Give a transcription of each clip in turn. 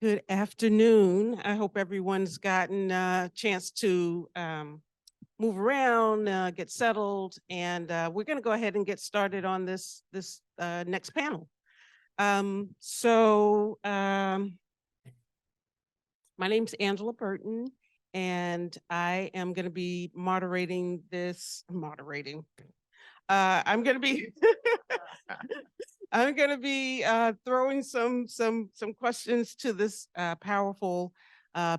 Good afternoon. I hope everyone's gotten a chance to move around, get settled, and we're going to go ahead and get started on this next panel. My name's Angela Burton, and I am going to be moderating this. I'm going to be I'm going to be throwing some questions to this powerful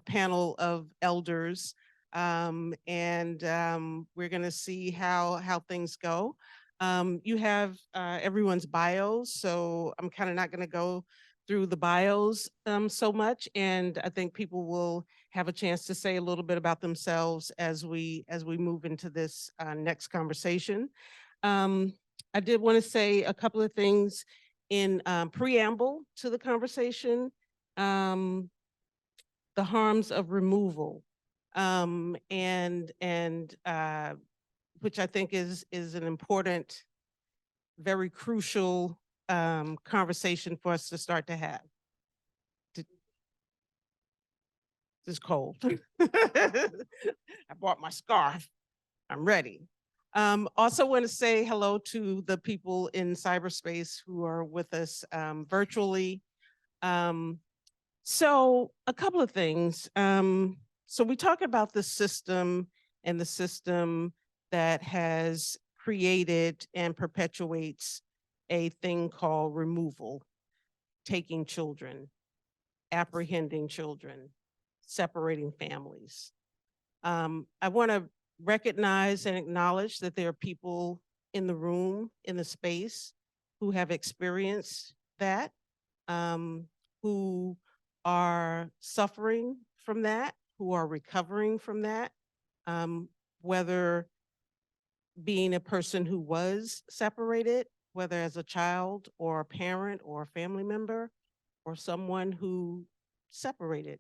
panel of elders, and we're going to see how things go. You have everyone's bios, so I'm kind of not going to go through the bios so much, and I think people will have a chance to say a little bit about themselves as we move into this next conversation. I did want to say a couple of things in preamble to the conversation. The harms of removal, and which I think is an important, very crucial conversation for us to start to have. It's cold. I bought my scarf. I'm ready. Also want to say hello to the people in cyberspace who are with us virtually. So a couple of things. So we talk about the system and the system that has created and perpetuates a thing called removal, taking children, apprehending children, separating families. I want to recognize and acknowledge that there are people in the room, in the space, who have experienced that, who are suffering from that, who are recovering from that, whether being a person who was separated, whether as a child or a parent or a family member, or someone who separated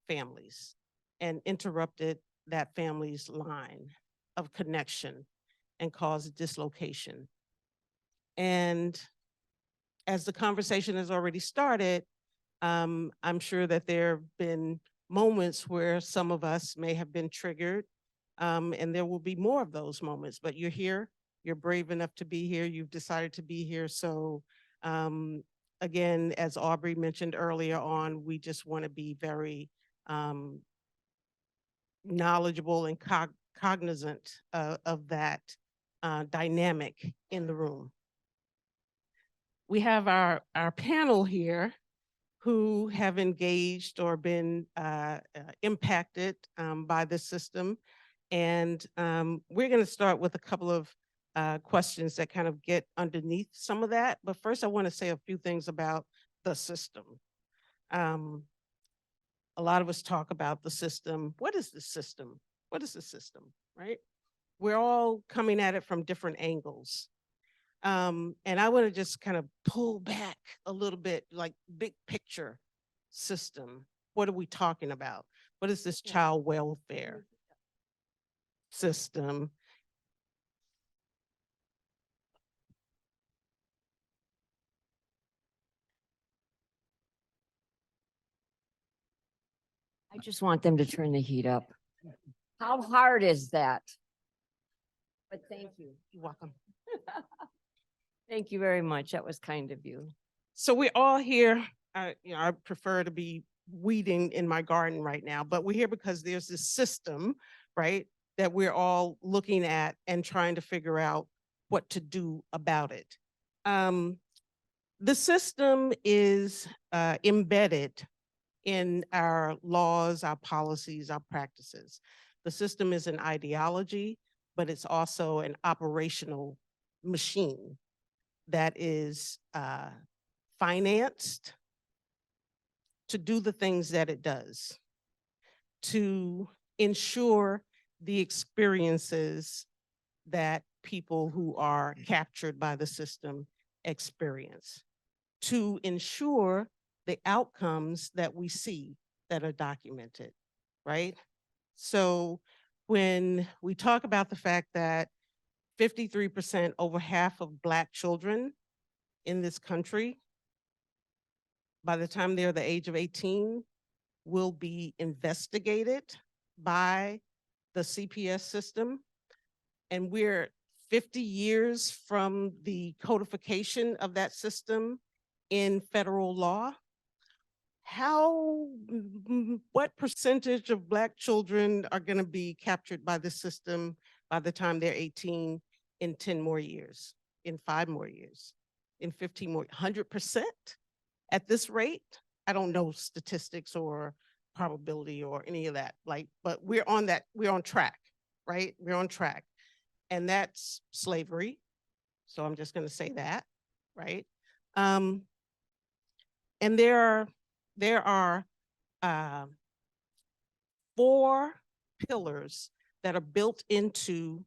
families and interrupted that family's line of connection and caused dislocation. And as the conversation has already started, I'm sure that there have been moments where some of us may have been triggered, and there will be more of those moments, but you're here, you're brave enough to be here, you've decided to be here. So again, as Aubrey mentioned earlier on, we just want to be very knowledgeable and cognizant of that dynamic in the room. We have our panel here who have engaged or been impacted by the system. And we're going to start with a couple of questions that kind of get underneath some of that. But first, I want to say a few things about the system. A lot of us talk about the system. What is the system? What is the system, right? We're all coming at it from different angles. And I want to just kind of pull back a little bit, like big picture system. What are we talking about? What is this child welfare system? I just want them to turn the heat up. How hard is that? But thank you. You're welcome. Thank you very much. That was kind of you. So we're all here. I prefer to be weeding in my garden right now, but we're here because there's this system, right, that we're all looking at and trying to figure out what to do about it. The system is embedded in our laws, our policies, our practices. The system is an ideology, but it's also an operational machine that is financed to do the things that it does, to ensure the experiences that people who are captured by the system experience, to ensure the outcomes that we see that are documented, right? So when we talk about the fact that 53%, over half of Black children in this country by the time they're the age of 18, will be investigated by the CPS system. And we're 50 years from the codification of that system in federal law. What percentage of Black children are going to be captured by the system by the time they're 18 in 10 more years, in 5 more years, in 15 more, 100% at this rate? I don't know statistics or probability or any of that, like, but we're on track, right? We're on track. And that's slavery. So I'm just going to say that, right? And there are 4 pillars that are built into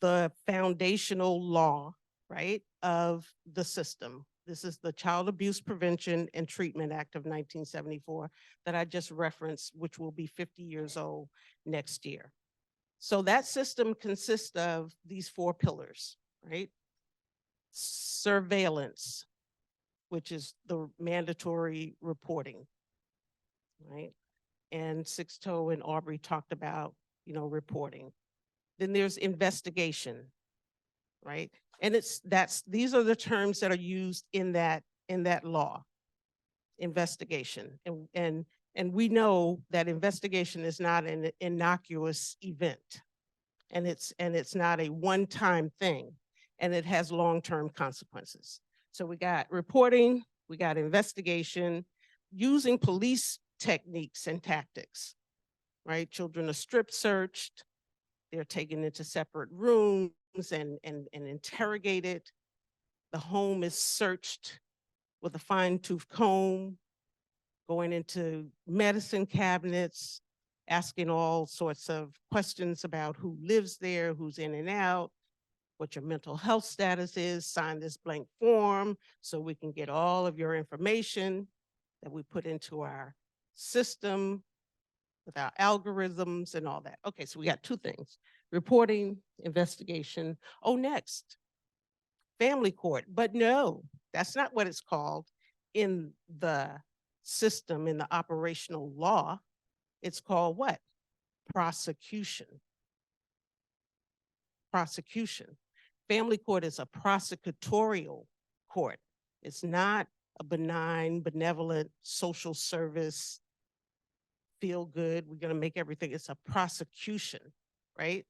the foundational law, right, of the system. This is the Child Abuse Prevention and Treatment Act of 1974 that I just referenced, which will be 50 years old next year. So that system consists of these 4 pillars, right? Surveillance, which is the mandatory reporting, right? And Sixto and Aubrey talked about, reporting. Then there's investigation, right? And these are the terms that are used in that law, investigation. And we know that investigation is not an innocuous event, and it's not a one-time thing, and it has long-term consequences. So we got reporting, we got investigation, using police techniques and tactics, right? Children are strip searched, they're taken into separate rooms and interrogated. The home is searched with a fine-tooth comb, going into medicine cabinets, asking all sorts of questions about who lives there, who's in and out, what your mental health status is, sign this blank form so we can get all of your information that we put into our system with our algorithms and all that. Okay, so we got 2 things: reporting, investigation. Oh, next, family court. But no, that's not what it's called in the system, in the operational law. It's called what? Prosecution. Prosecution. Family court is a prosecutorial court. It's not a benign, benevolent social service, feel good, we're going to make everything. It's a prosecution, right?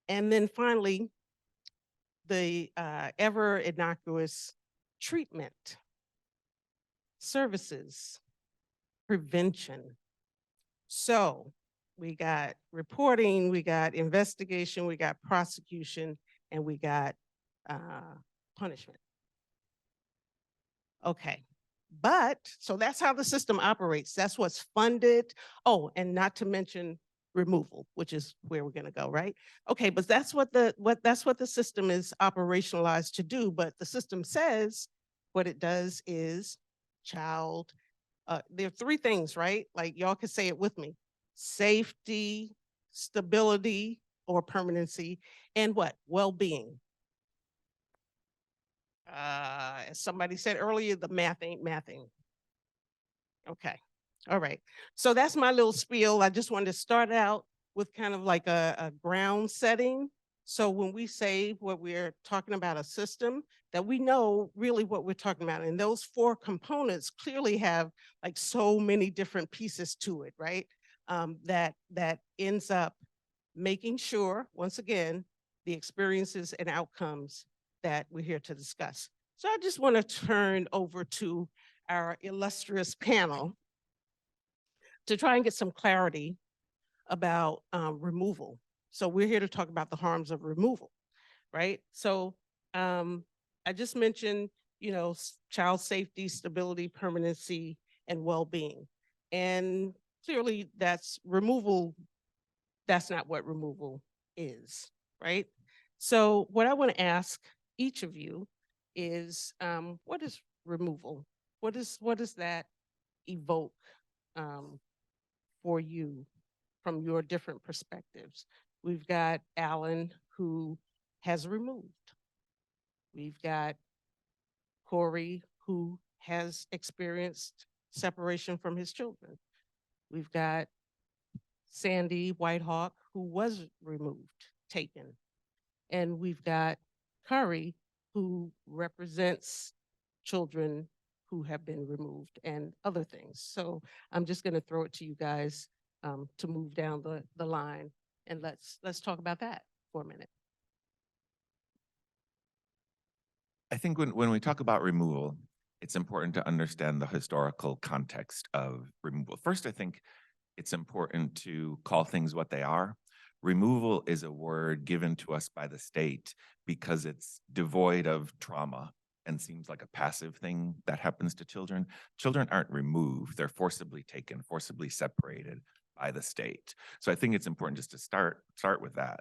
And then finally, the ever innocuous treatment, services, prevention. So we got reporting, we got investigation, we got prosecution, and we got punishment. Okay. But, so that's how the system operates. That's what's funded. Oh, and not to mention removal, which is where we're going to go, right? Okay, but that's what the system is operationalized to do. But the system says what it does is there are 3 things, right? Like, y'all can say it with me: safety, stability or permanency, and what? Well-being. As somebody said earlier, the math ain't mathing. Okay, all right. So that's my little spiel. I just wanted to start out with kind of like a ground setting. So when we say what we're talking about, a system, that we know really what we're talking about. And those 4 components clearly have like so many different pieces to it, right? That ends up making sure, once again, the experiences and outcomes that we're here to discuss. So I just want to turn over to our illustrious panel to try and get some clarity about removal. So we're here to talk about the harms of removal, right? So I just mentioned, child safety, stability, permanency, and well-being. And clearly that's removal. That's not what removal is, right? So what I want to ask each of you is, what is removal? What does that evoke for you from your different perspectives? We've got Alan, who has removed. We've got Currey, who has experienced separation from his children. We've got Sandy Whitehawk, who was removed, taken. And we've got Currey, who represents children who have been removed and other things. So I'm just going to throw it to you guys to move down the line, and let's talk about that for a minute. I think when we talk about removal, it's important to understand the historical context of removal. First, I think it's important to call things what they are. Removal is a word given to us by the state because it's devoid of trauma and seems like a passive thing that happens to children. Children aren't removed, they're forcibly taken, forcibly separated by the state. So I think it's important just to start with that.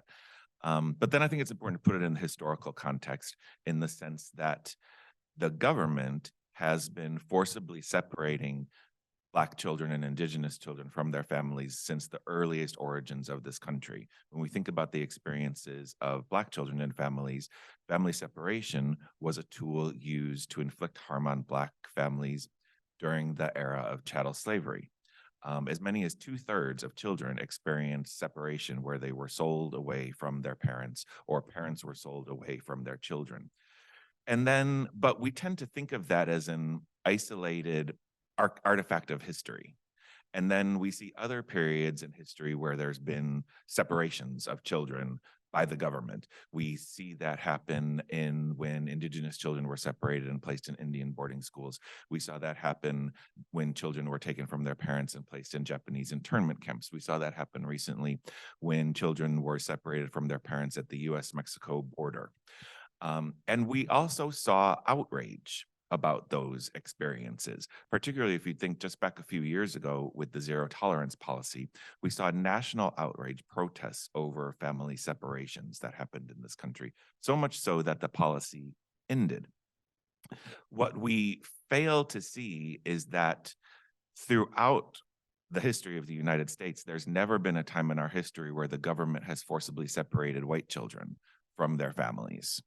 But then I think it's important to put it in the historical context in the sense that the government has been forcibly separating Black children and Indigenous children from their families since the earliest origins of this country. When we think about the experiences of Black children and families, family separation was a tool used to inflict harm on Black families during the era of chattel slavery. As many as 2/3 of children experienced separation where they were sold away from their parents or parents were sold away from their children. And then, but we tend to think of that as an isolated artifact of history. And then we see other periods in history where there's been separations of children by the government. We see that happen when Indigenous children were separated and placed in Indian boarding schools. We saw that happen when children were taken from their parents and placed in Japanese internment camps. We saw that happen recently when children were separated from their parents at the US-Mexico border. And we also saw outrage about those experiences, particularly if you think just back a few years ago with the zero tolerance policy, we saw national outrage protests over family separations that happened in this country, so much so that the policy ended. What we fail to see is that throughout the history of the United States, there's never been a time in our history where the government has forcibly separated white children from their families.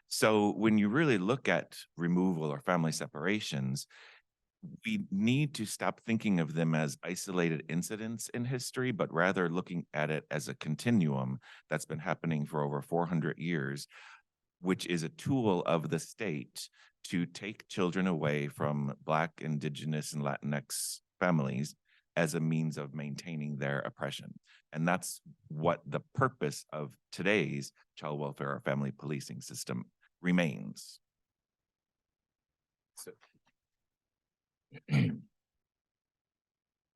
So when you really look at removal or family separations, we need to stop thinking of them as isolated incidents in history, but rather looking at it as a continuum that's been happening for over 400 years, which is a tool of the state to take children away from Black, Indigenous, and Latinx families as a means of maintaining their oppression. And that's what the purpose of today's child welfare or family policing system remains. So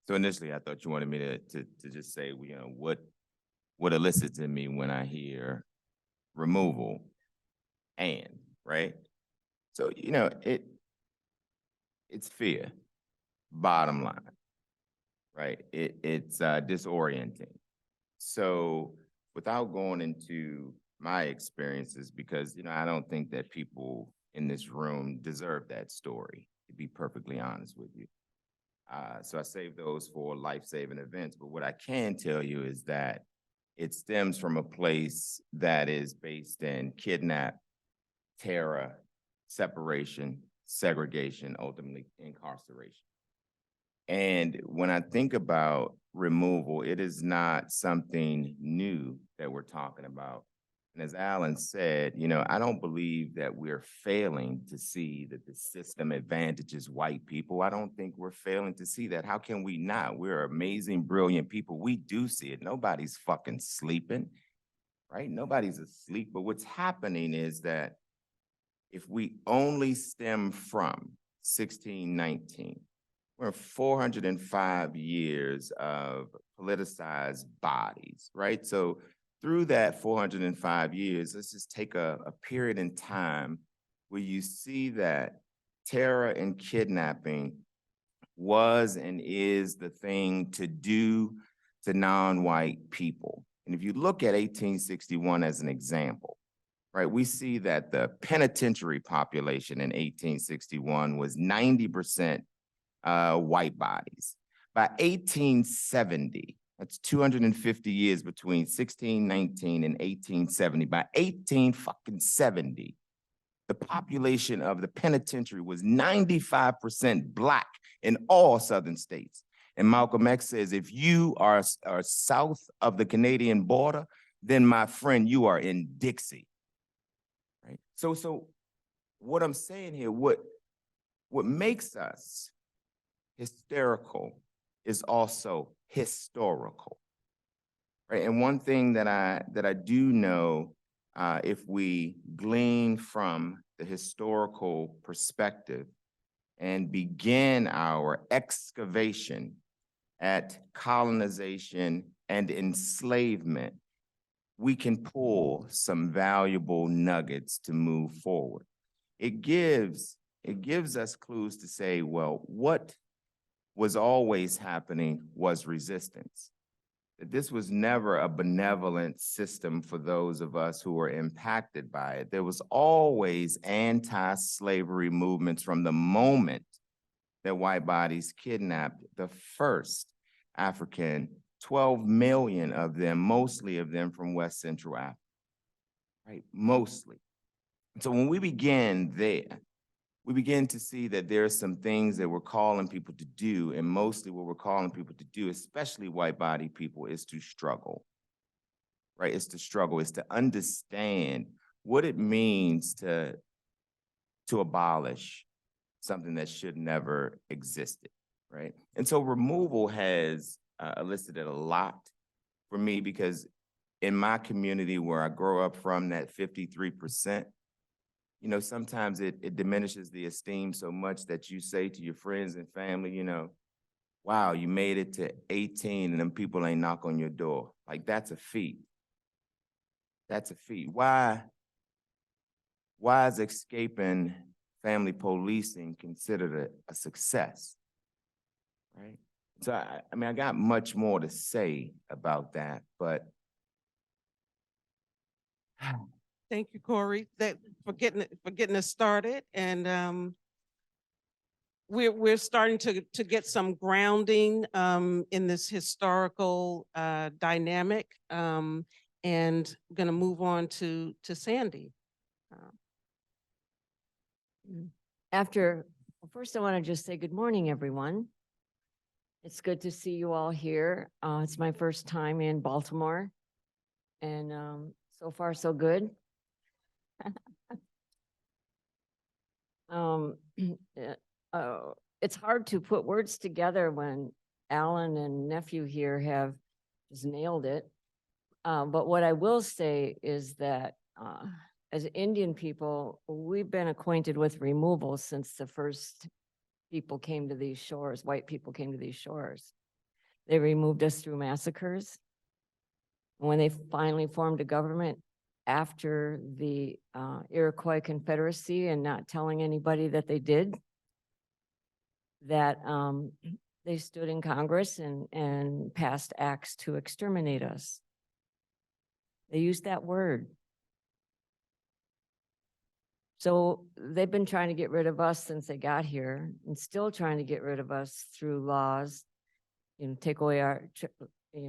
initially, I thought you wanted me to just say, you know, what elicits in me when I hear removal and, right? So, you know, it's fear, bottom line, right? It's disorienting. So without going into my experiences, because, you know, I don't think that people in this room deserve that story, to be perfectly honest with you. So I save those for life-saving events. But what I can tell you is that it stems from a place that is based in kidnap, terror, separation, segregation, ultimately incarceration. And when I think about removal, it is not something new that we're talking about. And as Alan said, you know, I don't believe that we're failing to see that the system advantages white people. I don't think we're failing to see that. How can we not? We're amazing, brilliant people. We do see it. Nobody's fucking sleeping, right? Nobody's asleep. But what's happening is that if we only stem from 1619, we're 405 years of politicized bodies, right? So through that 405 years, let's just take a period in time where you see that terror and kidnapping was and is the thing to do to non-white people. And if you look at 1861 as an example, right, we see that the penitentiary population in 1861 was 90% white bodies. By 1870, that's 250 years between 1619 and 1870. By 1870, The population of the penitentiary was 95% Black in all Southern states. And Malcolm X says, if you are south of the Canadian border, then my friend, you are in Dixie, right? So what I'm saying here, what makes us hysterical is also historical, right? And one thing that I do know, if we glean from the historical perspective and begin our excavation at colonization and enslavement, we can pull some valuable nuggets to move forward. It gives us clues to say, well, what was always happening was resistance. That this was never a benevolent system for those of us who were impacted by it. There was always anti-slavery movements from the moment that white bodies kidnapped the first African, 12 million of them, mostly of them from West Central Africa, right? Mostly. So when we begin there, we begin to see that there are some things that we're calling people to do, and mostly what we're calling people to do, especially white body people, is to struggle, right? It's to struggle, it's to understand what it means to abolish something that should never existed, right? And so removal has elicited a lot for me, because in my community where I grow up from, that 53%, you know, sometimes it diminishes the esteem so much that you say to your friends and family, you know, wow, you made it to 18 and them people ain't knock on your door. Like, that's a feat. That's a feat. Why is escaping family policing considered a success, right? So, I mean, I got much more to say about that, but. Thank you, Currey, for getting us started. And we're starting to get some grounding in this historical dynamic. And I'm going to move on to Sandy. First I want to just say good morning, everyone. It's good to see you all here. It's my first time in Baltimore, and so far so good. It's hard to put words together when Alan and nephew here have just nailed it. But what I will say is that as Indian people, we've been acquainted with removal since the first people came to these shores, white people came to these shores. They removed us through massacres. When they finally formed a government after the Iroquois Confederacy, and not telling anybody that they did, that they stood in Congress and passed acts to exterminate us. They used that word. So they've been trying to get rid of us since they got here, and still trying to get rid of us through laws, you know, take away our,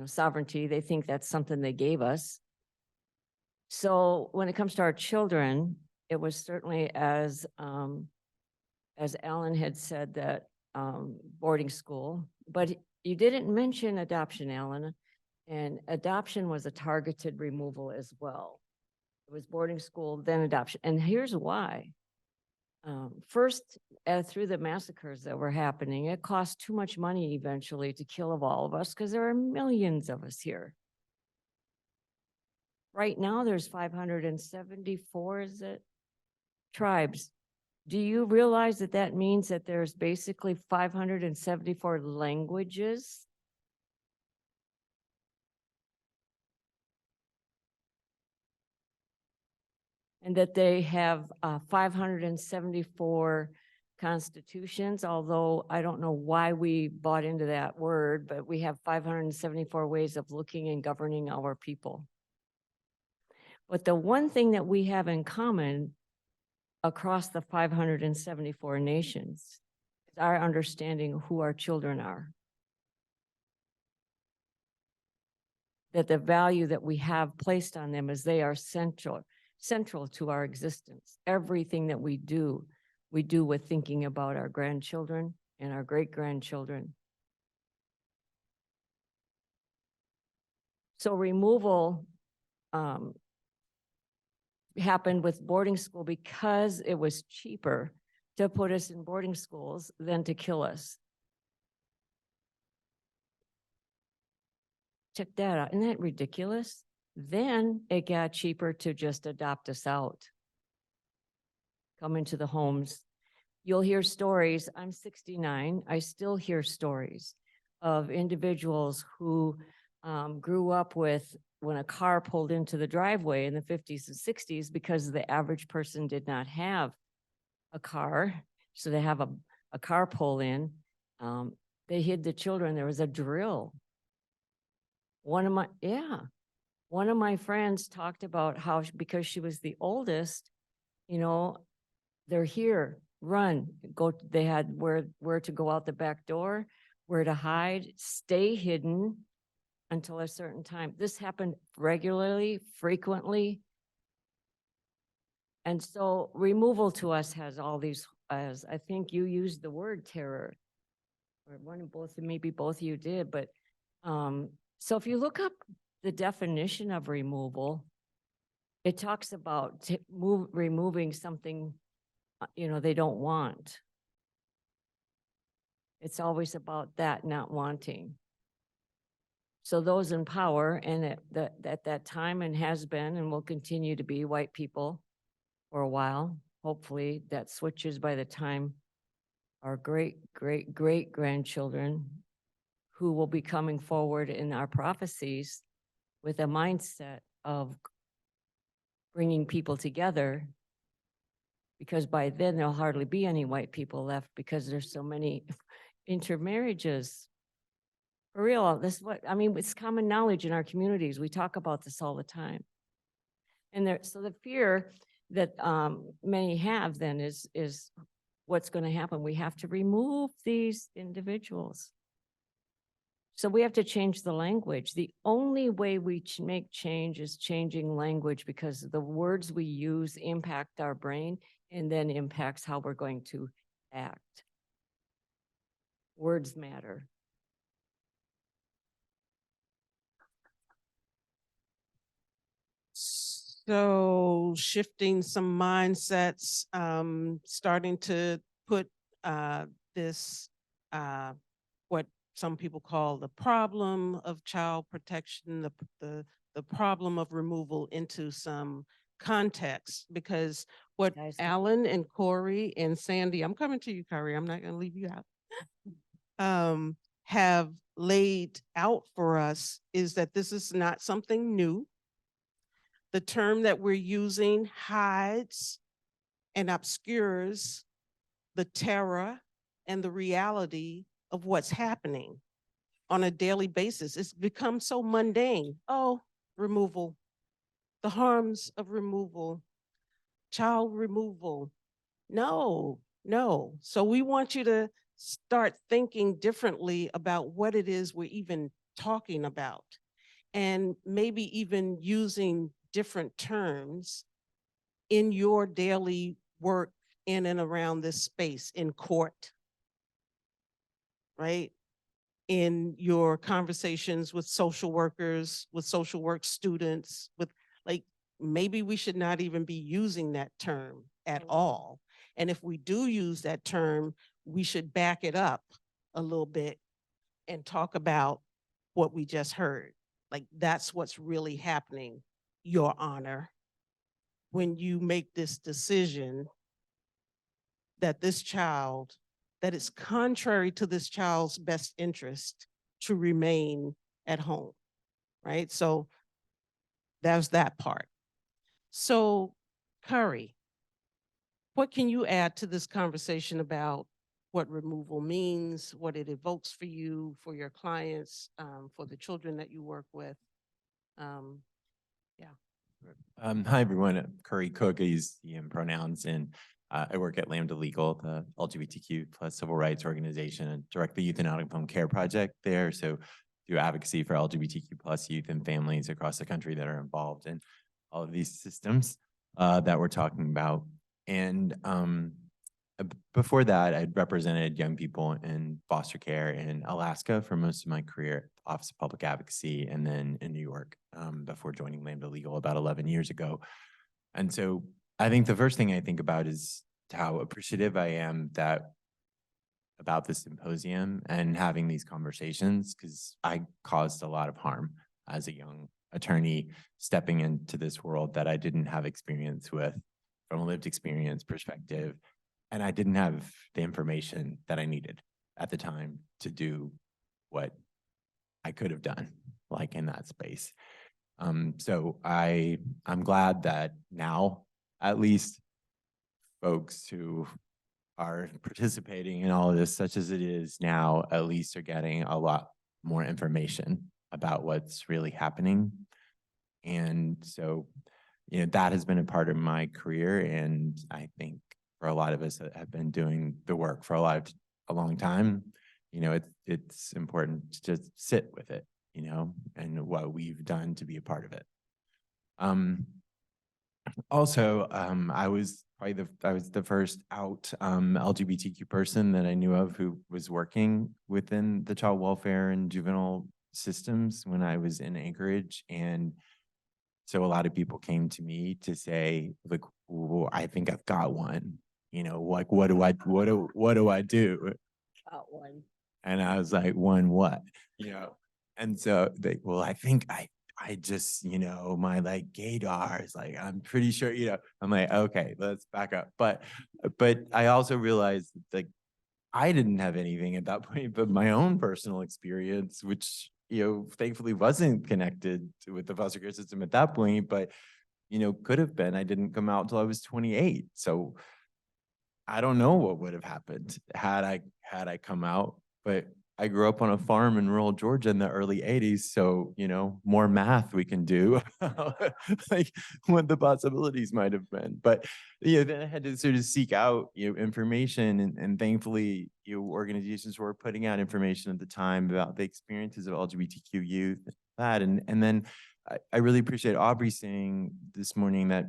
sovereignty. They think that's something they gave us. So when it comes to our children, it was certainly as Alan had said, that boarding school, but you didn't mention adoption, Alan, and adoption was a targeted removal as well. It was boarding school, then adoption. And here's why. First, through the massacres that were happening, it cost too much money eventually to kill of all of us, because there are millions of us here. Right now, there's 574, is it, tribes. Do you realize that that means that there's basically 574 languages? And that they have 574 constitutions, although I don't know why we bought into that word, but we have 574 ways of looking and governing our people. But the one thing that we have in common across the 574 nations is our understanding of who our children are. That the value that we have placed on them is they are central central to our existence. Everything that we do with thinking about our grandchildren and our great-grandchildren. So removal happened with boarding school because it was cheaper to put us in boarding schools than to kill us. Check that out. Isn't that ridiculous? Then it got cheaper to just adopt us out. Come into the homes. You'll hear stories. I'm 69. I still hear stories of individuals who grew up with when a car pulled into the driveway in the 50s and 60s because the average person did not have a car. So they have a car pull in. They hid the children. There was a drill. One of my friends talked about how, because she was the oldest, you know, they're here, run, go, they had where to go out the back door, where to hide, stay hidden until a certain time. This happened regularly, frequently. And so removal to us has all these, as I think you used the word terror, or one of both, maybe both of you did, but so if you look up the definition of removal, it talks about removing something, you know, they don't want. It's always about that not wanting. So those in power, and at that time, and has been and will continue to be white people for a while. Hopefully that switches by the time our great-great-great-grandchildren who will be coming forward in our prophecies with a mindset of bringing people together, because by then there'll hardly be any white people left because there's so many intermarriages. For real, this is what, I mean, it's common knowledge in our communities. We talk about this all the time. And so the fear that many have then is what's going to happen. We have to remove these individuals. So we have to change the language. The only way we make change is changing language, because the words we use impact our brain and then impacts how we're going to act. Words matter. So shifting some mindsets, starting to put this, what some people call the problem of child protection, the problem of removal into some context, because what Guys, Alan and Corey and Sandy, I'm coming to you, Curry, I'm not going to leave you out, have laid out for us is that this is not something new. The term that we're using hides and obscures the terror and the reality of what's happening on a daily basis. It's become so mundane. Oh, removal, the harms of removal, child removal. No. So we want you to start thinking differently about what it is we're even talking about, and maybe even using different terms in your daily work in and around this space, in court, right? In your conversations with social workers, with social work students, with maybe we should not even be using that term at all. And if we do use that term, we should back it up a little bit and talk about what we just heard. That's what's really happening, Your Honor, when you make this decision that that it's contrary to this child's best interest to remain at home, right? So there's that part. So Curry, what can you add to this conversation about what removal means, what it evokes for you, for your clients, for the children that you work with? Hi, everyone. Currey Cook, I use he, him pronouns, and I work at Lambda Legal, the LGBTQ plus civil rights organization, and direct the Youth and Out of Home Care Project there. So do advocacy for LGBTQ plus youth and families across the country that are involved in all of these systems. that we're talking about. And before that, I'd represented young people in foster care in Alaska for most of my career, Office of Public Advocacy, and then in New York before joining Lambda Legal about 11 years ago. And so I think the first thing I think about is how appreciative I am about this symposium and having these conversations, because I caused a lot of harm as a young attorney stepping into this world that I didn't have experience with from a lived experience perspective. And I didn't have the information that I needed at the time to do what I could have done, like in that space. So I'm glad that now, at least folks who are participating in all of this, such as it is now, at least are getting a lot more information about what's really happening. And so, that has been a part of my career. And I think for a lot of us that have been doing the work for a long time, it's important to just sit with it, and what we've done to be a part of it. Also, I was the first out LGBTQ person that I knew of who was working within the child welfare and juvenile systems when I was in Anchorage. And so a lot of people came to me to say, like, well, I think I've got one, like, what do I do? Got one. And I was like, one what? And so well, I think I just, my like gaydar is like, I'm pretty sure, I'm like, okay, let's back up. But I also realized like I didn't have anything at that point, but my own personal experience, which, thankfully wasn't connected with the foster care system at that point, but, could have been. I didn't come out until I was 28. So I don't know what would have happened had I come out, but I grew up on a farm in rural Georgia in the early 80s. So, more math we can do, like what the possibilities might have been. But, then I had to sort of seek out, information, and thankfully, organizations were putting out information at the time about the experiences of LGBTQ youth, and then I really appreciate Aubrey saying this morning that,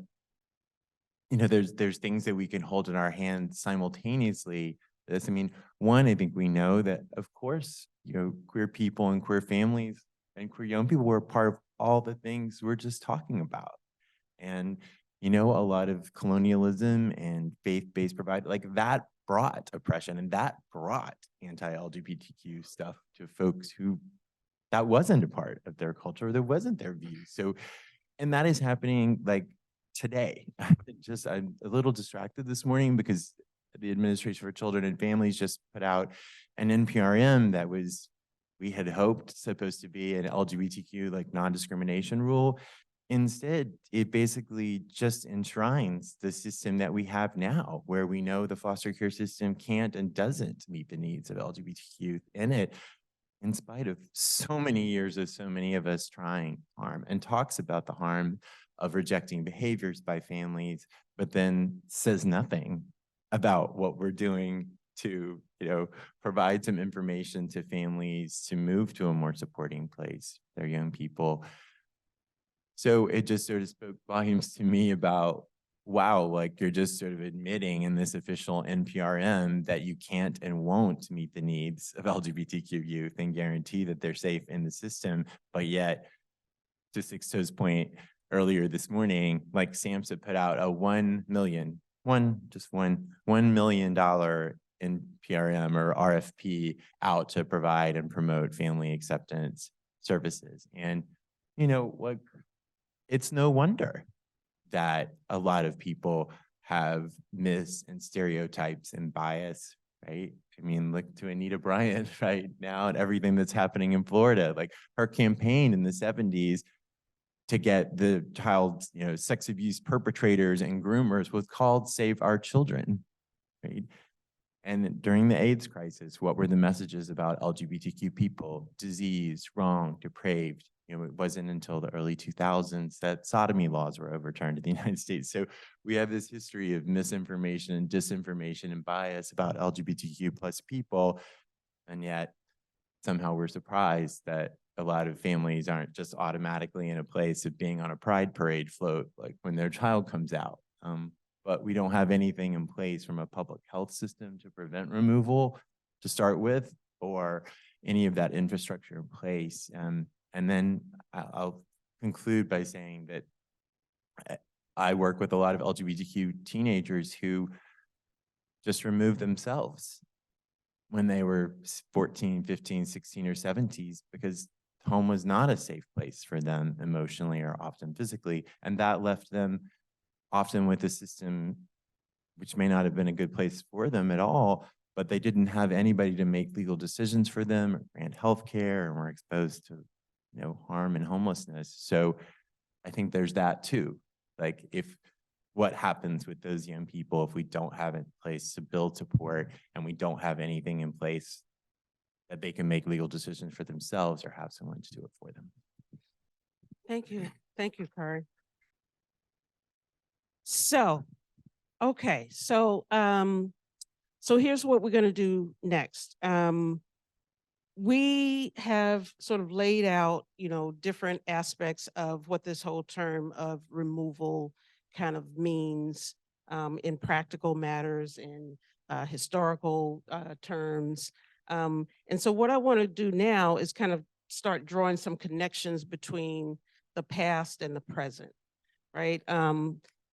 there's things that we can hold in our hands simultaneously. I mean, one, I think we know that, of course, queer people and queer families and queer young people were part of all the things we're just talking about. And, a lot of colonialism and faith-based like that brought oppression, and that brought anti-LGBTQ stuff to folks who that wasn't a part of their culture, that wasn't their view. So, and that is happening like today. I'm a little distracted this morning because the Administration for Children and Families just put out an NPRM that we had hoped supposed to be an LGBTQ like non-discrimination rule. Instead, it basically just enshrines the system that we have now, where we know the foster care system can't and doesn't meet the needs of LGBTQ youth in it, in spite of so many years of so many of us trying harm, and talks about the harm of rejecting behaviors by families, but then says nothing about what we're doing to, provide some information to families to move to a more supporting place, their young people. So it just sort of spoke volumes to me about, wow, like you're just sort of admitting in this official NPRM that you can't and won't meet the needs of LGBTQ youth and guarantee that they're safe in the system. But yet, to Sixto's point earlier this morning, like SAMHSA put out a $1 million NPRM or RFP out to provide and promote family acceptance services. And, like, it's no wonder that a lot of people have myths and stereotypes and bias, right? I mean, look to Anita Bryant right now and everything that's happening in Florida. Like her campaign in the 70s to get the child, sex abuse perpetrators and groomers was called Save Our Children, right? And during the AIDS crisis, what were the messages about LGBTQ people? Disease, wrong, depraved. It wasn't until the early 2000s that sodomy laws were overturned in the United States. So we have this history of misinformation and disinformation and bias about LGBTQ plus people. And yet somehow we're surprised that a lot of families aren't just automatically in a place of being on a pride parade float, like when their child comes out. But we don't have anything in place from a public health system to prevent removal to start with, or any of that infrastructure in place. And then I'll conclude by saying that I work with a lot of LGBTQ teenagers who just removed themselves when they were 14, 15, 16, or 17s because home was not a safe place for them emotionally or often physically. And that left them often with a system which may not have been a good place for them at all, but they didn't have anybody to make legal decisions for them, or grant health care, and were exposed to, harm and homelessness. So I think there's that too. Like, what happens with those young people if we don't have a place to build support and we don't have anything in place that they can make legal decisions for themselves or have someone to do it for them? Thank you. Thank you, Curry. So, okay, so here's what we're going to do next. We have sort of laid out, different aspects of what this whole term of removal kind of means in practical matters, in historical terms. And so what I want to do now is kind of start drawing some connections between the past and the present, right?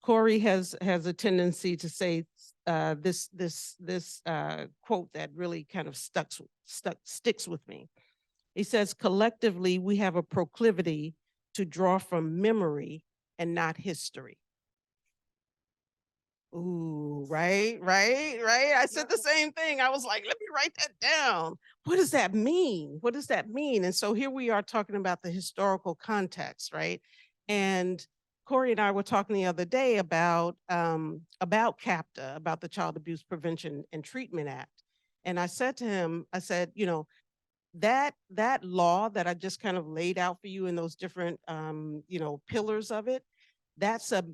Corey has a tendency to say this quote that really kind of sticks with me. He says, collectively, we have a proclivity to draw from memory and not history. Ooh, right. I said the same thing. I was like, let me write that down. What does that mean? What does that mean? And so here we are talking about the historical context, right? And Corey and I were talking the other day about CAPTA, about the Child Abuse Prevention and Treatment Act. And I said to him, that law that I just kind of laid out for you in those different, pillars of it, that's a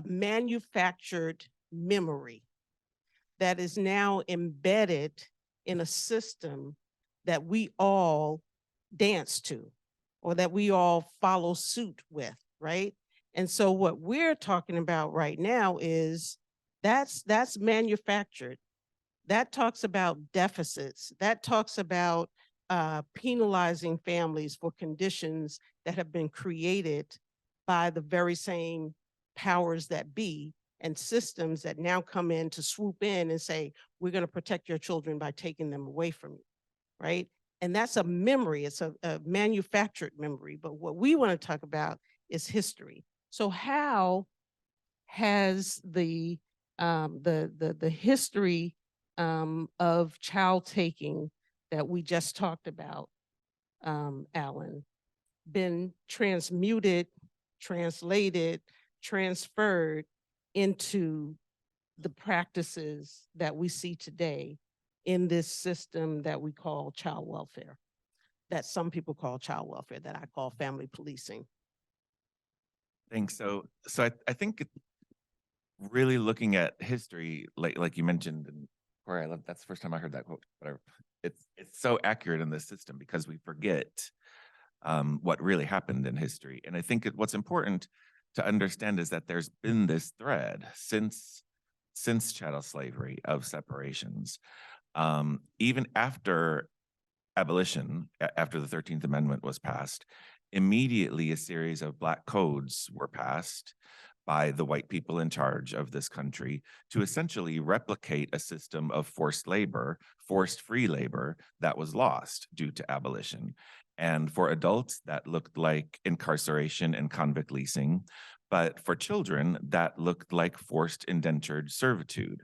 manufactured memory that is now embedded in a system that we all dance to, or that we all follow suit with, right? And so what we're talking about right now is that's manufactured. That talks about deficits. That talks about penalizing families for conditions that have been created by the very same powers that be, and systems that now come in to swoop in and say, we're going to protect your children by taking them away from you, right? And that's a memory. It's a manufactured memory. But what we want to talk about is history. So how has the history of child taking that we just talked about, Alan, been transmuted, translated, transferred into the practices that we see today in this system that we call child welfare, that some people call child welfare, that I call family policing? Thanks. So I think really looking at history, like you mentioned, and Corey, I love that's the first time I heard that quote. But it's so accurate in this system because we forget what really happened in history. And I think what's important to understand is that there's been this thread since chattel slavery of separations, even after abolition, after the 13th Amendment was passed. Immediately, a series of Black codes were passed by the white people in charge of this country to essentially replicate a system of forced labor, forced free labor that was lost due to abolition. And for adults, that looked like incarceration and convict leasing. But for children, that looked like forced indentured servitude,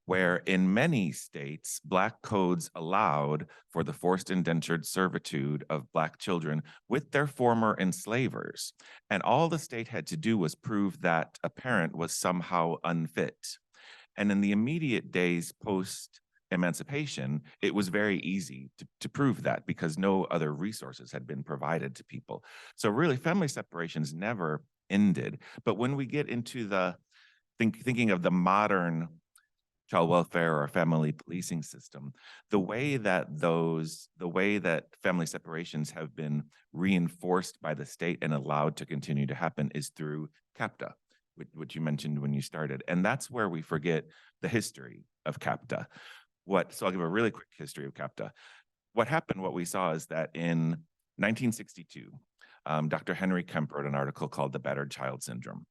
where in many states, Black codes allowed for the forced indentured servitude of Black children with their former enslavers. And all the state had to do was prove that a parent was somehow unfit. And in the immediate days post-emancipation, it was very easy to prove that because no other resources had been provided to people. So really, family separations never ended. But when we get into the thinking of the modern child welfare or family policing system, the way that family separations have been reinforced by the state and allowed to continue to happen is through CAPTA, which you mentioned when you started. And that's where we forget the history of CAPTA. So I'll give a really quick history of CAPTA. What happened, what we saw is that in 1962, Dr. Henry Kemp wrote an article called The Battered Child Syndrome.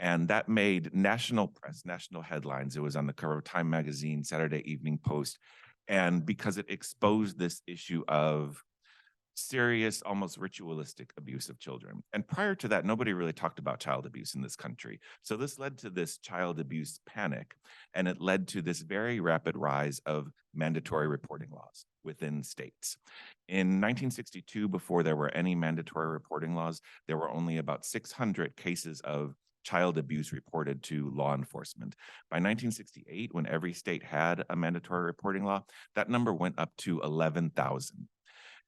And that made national press, national headlines. It was on the cover of Time magazine, Saturday Evening Post. And because it exposed this issue of serious, almost ritualistic abuse of children. And prior to that, nobody really talked about child abuse in this country. So this led to this child abuse panic, and it led to this very rapid rise of mandatory reporting laws within states. In 1962, before there were any mandatory reporting laws, there were only about 600 cases of child abuse reported to law enforcement. By 1968, when every state had a mandatory reporting law, that number went up to 11,000.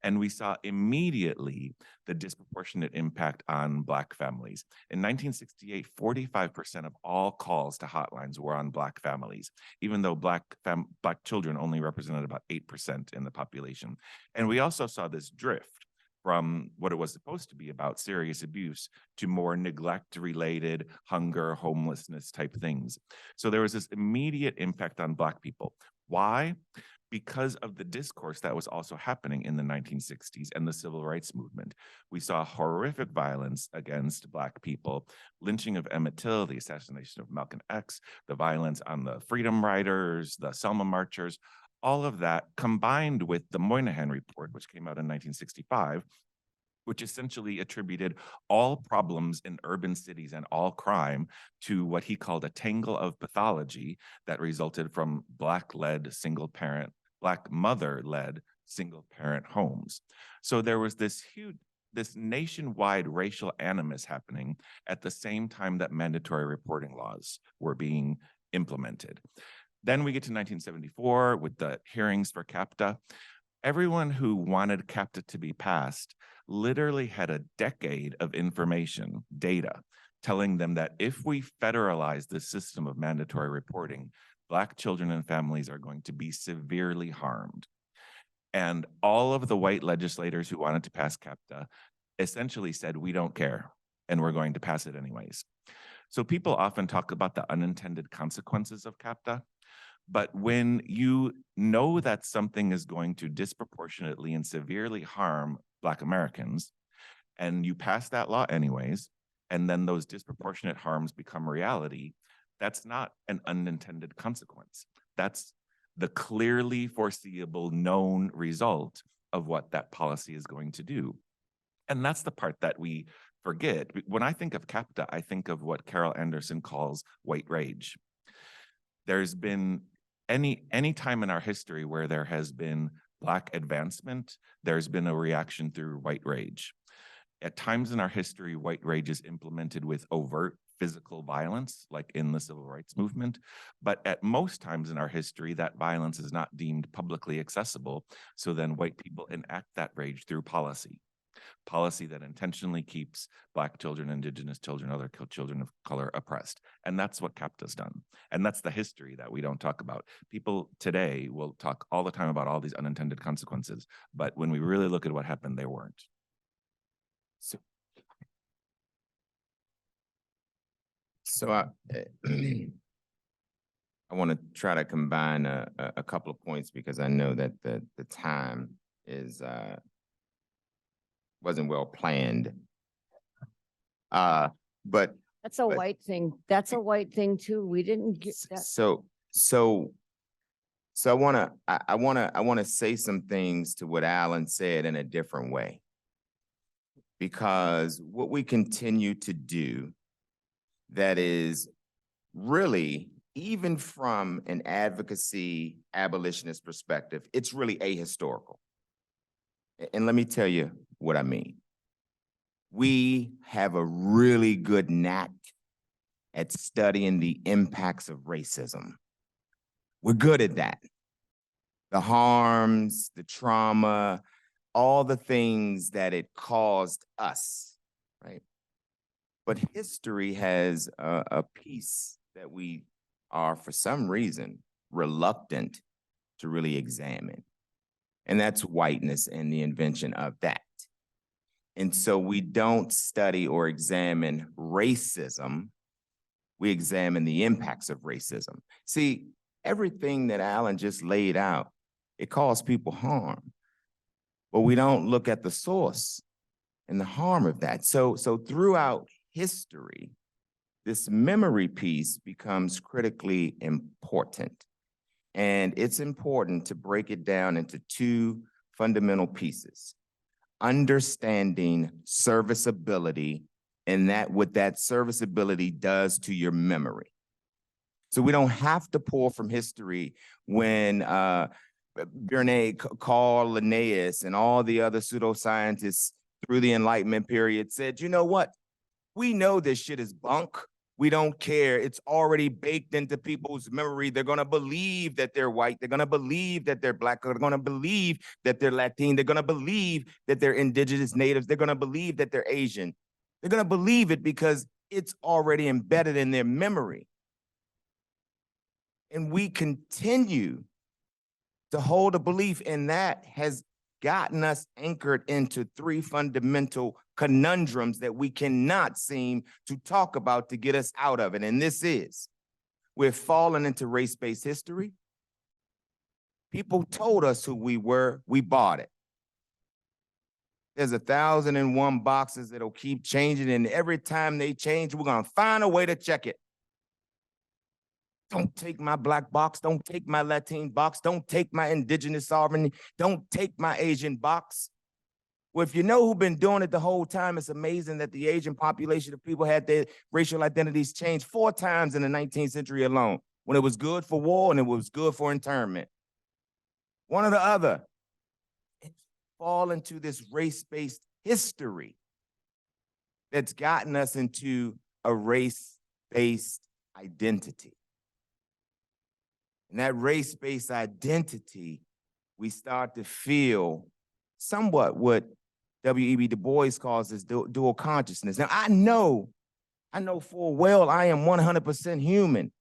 And we saw immediately the disproportionate impact on Black families. In 1968, 45% of all calls to hotlines were on Black families, even though Black children only represented about 8% in the population. And we also saw this drift from what it was supposed to be about serious abuse to more neglect-related hunger, homelessness type things. So there was this immediate impact on Black people. Why? Because of the discourse that was also happening in the 1960s and the civil rights movement. We saw horrific violence against Black people, lynching of Emmett Till, the assassination of Malcolm X, the violence on the Freedom Riders, the Selma Marchers, all of that combined with the Moynihan Report, which came out in 1965, which essentially attributed all problems in urban cities and all crime to what he called a tangle of pathology that resulted from Black mother-led single parent homes. So there was this nationwide racial animus happening at the same time that mandatory reporting laws were being implemented. Then we get to 1974 with the hearings for CAPTA. Everyone who wanted CAPTA to be passed literally had a decade of information, data, telling them that if we federalize the system of mandatory reporting, Black children and families are going to be severely harmed. And all of the white legislators who wanted to pass CAPTA essentially said, we don't care, and we're going to pass it anyways. So people often talk about the unintended consequences of CAPTA, but when you know that something is going to disproportionately and severely harm Black Americans, and you pass that law anyways, and then those disproportionate harms become reality, that's not an unintended consequence. That's the clearly foreseeable known result of what that policy is going to do. And that's the part that we forget. When I think of CAPTA, I think of what Carol Anderson calls white rage. There's been any time in our history where there has been Black advancement, there's been a reaction through white rage. At times in our history, white rage is implemented with overt physical violence, like in the civil rights movement. But at most times in our history, that violence is not deemed publicly accessible. So then white people enact that rage through policy that intentionally keeps Black children, Indigenous children, other children of color oppressed. And that's what CAPTA's done. And that's the history that we don't talk about. People today will talk all the time about all these unintended consequences, but when we really look at what happened, they weren't. So I want to try to combine a couple of points because I know that the time is wasn't well planned. But That's a white thing. That's a white thing too. We didn't get that. So I wanna say some things to what Alan said in a different way. Because what we continue to do that is really, even from an advocacy abolitionist perspective, it's really ahistorical. And let me tell you what I mean. We have a really good knack at studying the impacts of racism. We're good at that. The harms, the trauma, all the things that it caused us, right? But history has a piece that we are, for some reason, reluctant to really examine. And that's whiteness and the invention of that. And so we don't study or examine racism. We examine the impacts of racism. See, everything that Alan just laid out, it caused people harm. But we don't look at the source and the harm of that. So throughout history, this memory piece becomes critically important. And it's important to break it down into two fundamental pieces: understanding serviceability and what that serviceability does to your memory. So we don't have to pull from history when Bernays, Carl Linnaeus, and all the other pseudoscientists through the Enlightenment period said, you know what? We know this shit is bunk. We don't care. It's already baked into people's memory. They're going to believe that they're white. They're going to believe that they're black. They're going to believe that they're Latin. They're going to believe that they're indigenous natives. They're going to believe that they're Asian. They're going to believe it because it's already embedded in their memory. And we continue to hold a belief, and that has gotten us anchored into three fundamental conundrums that we cannot seem to talk about to get us out of it. And this is, we've fallen into race-based history. People told us who we were, we bought it. There's 1,001 boxes that'll keep changing, and every time they change, we're gonna find a way to check it. Don't take my black box, don't take my Latin box, don't take my indigenous sovereignty, don't take my Asian box. Well, if you know who've been doing it the whole time, it's amazing that the Asian population of people had their racial identities changed 4 times in the 19th century alone, when it was good for war and it was good for internment. One or the other. It fall into this race-based history that's gotten us into a race-based identity. And that race-based identity, we start to feel somewhat what W.E.B. Du Bois calls this dual consciousness. Now, I know full well I am 100% human.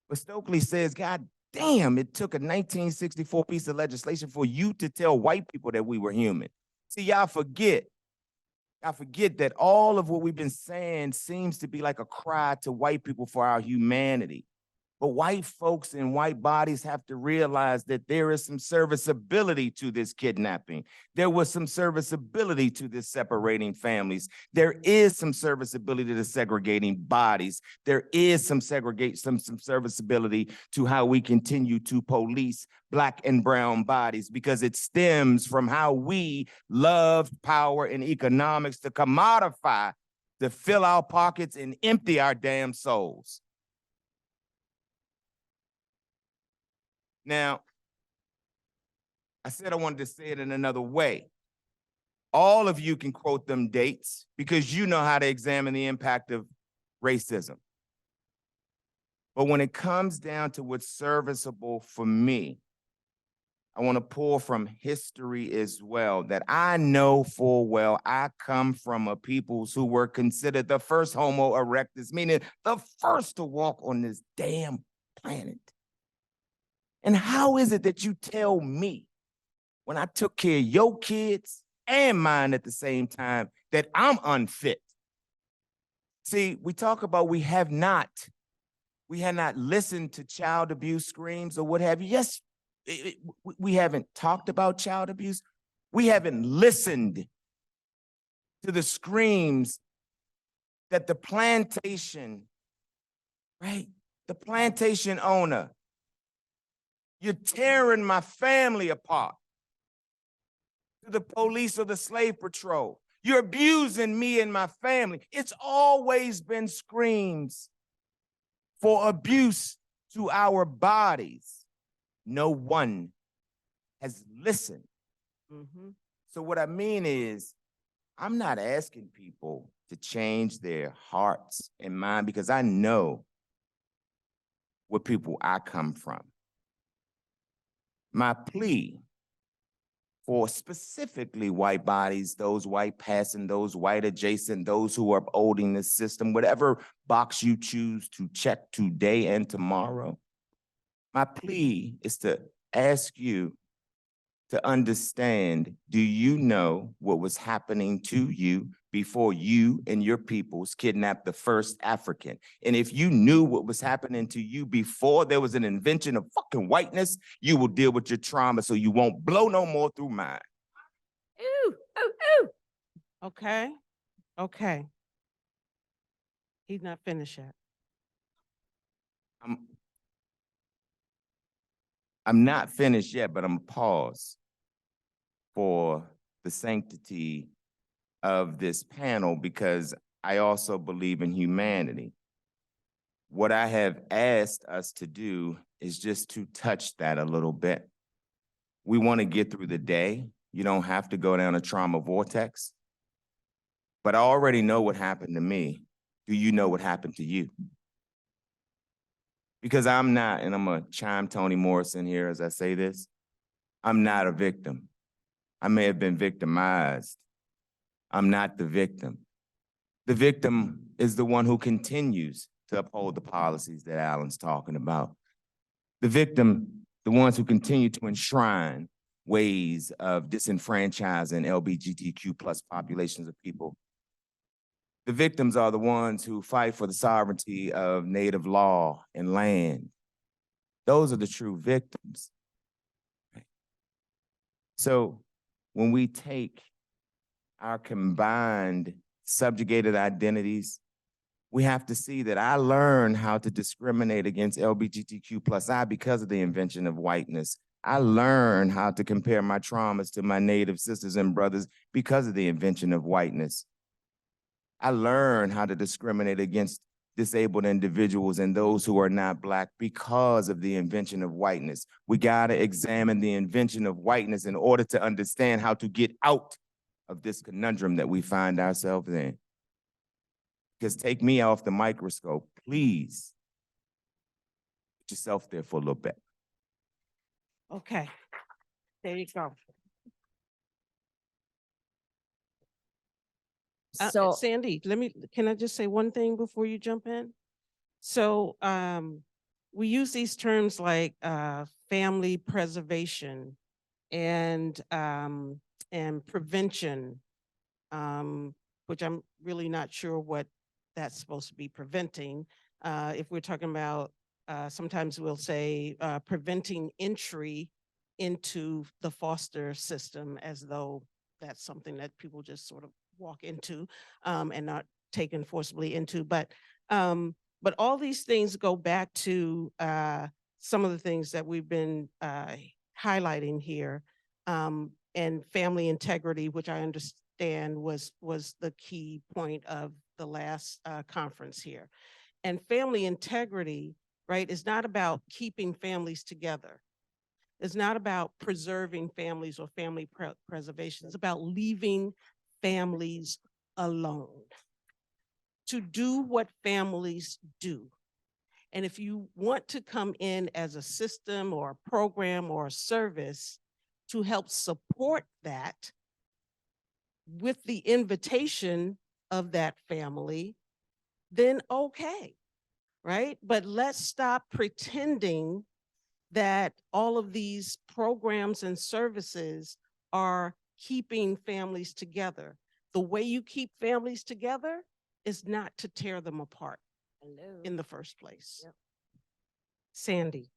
But Stokely says, God damn, it took a 1964 piece of legislation for you to tell white people that we were human. See, y'all forget that all of what we've been saying seems to be like a cry to white people for our humanity. But white folks in white bodies have to realize that there is some serviceability to this kidnapping. There was some serviceability to this separating families. There is some serviceability to segregating bodies. There is some serviceability to how we continue to police Black and brown bodies, because it stems from how we loved power and economics to commodify, to fill our pockets and empty our damn souls. Now, I said I wanted to say it in another way. All of you can quote them dates because you know how to examine the impact of racism. But when it comes down to what's serviceable for me, I want to pull from history as well, that I know full well I come from a peoples who were considered the first Homo erectus, meaning the first to walk on this damn planet. And how is it that you tell me, when I took care of your kids and mine at the same time, that I'm unfit? See, we talk about we have not listened to child abuse screams or what have you. Yes, we haven't talked about child abuse. We haven't listened to the screams that the plantation, right? The plantation owner, you're tearing my family apart. To the police or the slave patrol, you're abusing me and my family. It's always been screams for abuse to our bodies. No one has listened. Mm-hmm. So what I mean is, I'm not asking people to change their hearts and mind, because I know what people I come from. My plea for specifically white bodies, those white passing, those white adjacent, those who are upholding the system, whatever box you choose to check today and tomorrow, My plea is to ask you to understand, do you know what was happening to you before you and your peoples kidnapped the first African? And if you knew what was happening to you before there was an invention of fucking whiteness, you will deal with your trauma so you won't blow no more through mine. Ooh, ooh, ooh. Okay, okay. He's not finished yet. I'm not finished yet, but I'm gonna pause for the sanctity of this panel because I also believe in humanity. What I have asked us to do is just to touch that a little bit. We want to get through the day. You don't have to go down a trauma vortex. But I already know what happened to me. Do you know what happened to you? Because I'm not, and I'm gonna chime Toni Morrison here as I say this, I'm not a victim. I may have been victimized. I'm not the victim. The victim is the one who continues to uphold the policies that Alan's talking about. The victim, the ones who continue to enshrine ways of disenfranchising LGBTQ plus populations of people. The victims are the ones who fight for the sovereignty of native law and land. Those are the true victims. So when we take our combined subjugated identities, we have to see that I learned how to discriminate against LGBTQ plus I because of the invention of whiteness. I learned how to compare my traumas to my native sisters and brothers because of the invention of whiteness. I learned how to discriminate against disabled individuals and those who are not Black because of the invention of whiteness. We gotta examine the invention of whiteness in order to understand how to get out of this conundrum that we find ourselves in. Because take me off the microscope, please. Put yourself there for a little bit. Okay, there you go. So, Sandy, can I just say one thing before you jump in? So we use these terms like family preservation and prevention, which I'm really not sure what that's supposed to be preventing. If we're talking about, sometimes we'll say preventing entry into the foster system as though that's something that people just sort of walk into and not taken forcibly into. But all these things go back to some of the things that we've been highlighting here, and family integrity, which I understand was the key point of the last conference here. And family integrity, right, is not about keeping families together. It's not about preserving families or family preservation. It's about leaving families alone to do what families do. And if you want to come in as a system or a program or a service to help support that with the invitation of that family, then okay, right? But let's stop pretending that all of these programs and services are keeping families together. The way you keep families together is not to tear them apart in the first place. Yep. Sandy.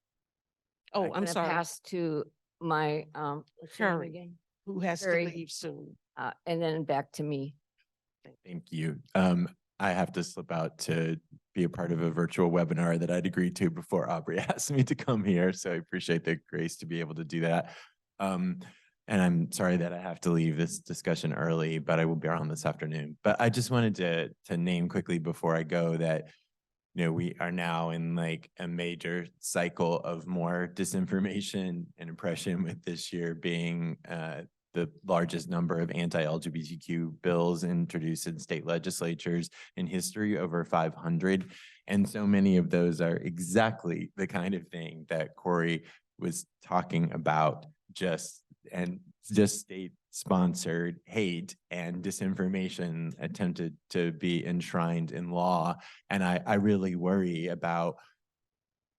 Oh, I'm sorry. Pass to my what's your name Currey, again? who has Currey. to leave soon. And then back to me. Thank you. I have to slip out to be a part of a virtual webinar that I'd agreed to before Aubrey asked me to come here. So I appreciate the grace to be able to do that. And I'm sorry that I have to leave this discussion early, but I will be around this afternoon. But I just wanted to name quickly before I go that, you know, we are now in like a major cycle of more disinformation and oppression, with this year being the largest number of anti-LGBTQ bills introduced in state legislatures in history, over 500. And so many of those are exactly the kind of thing that Corey was talking about, just state-sponsored hate and disinformation attempted to be enshrined in law. And I really worry about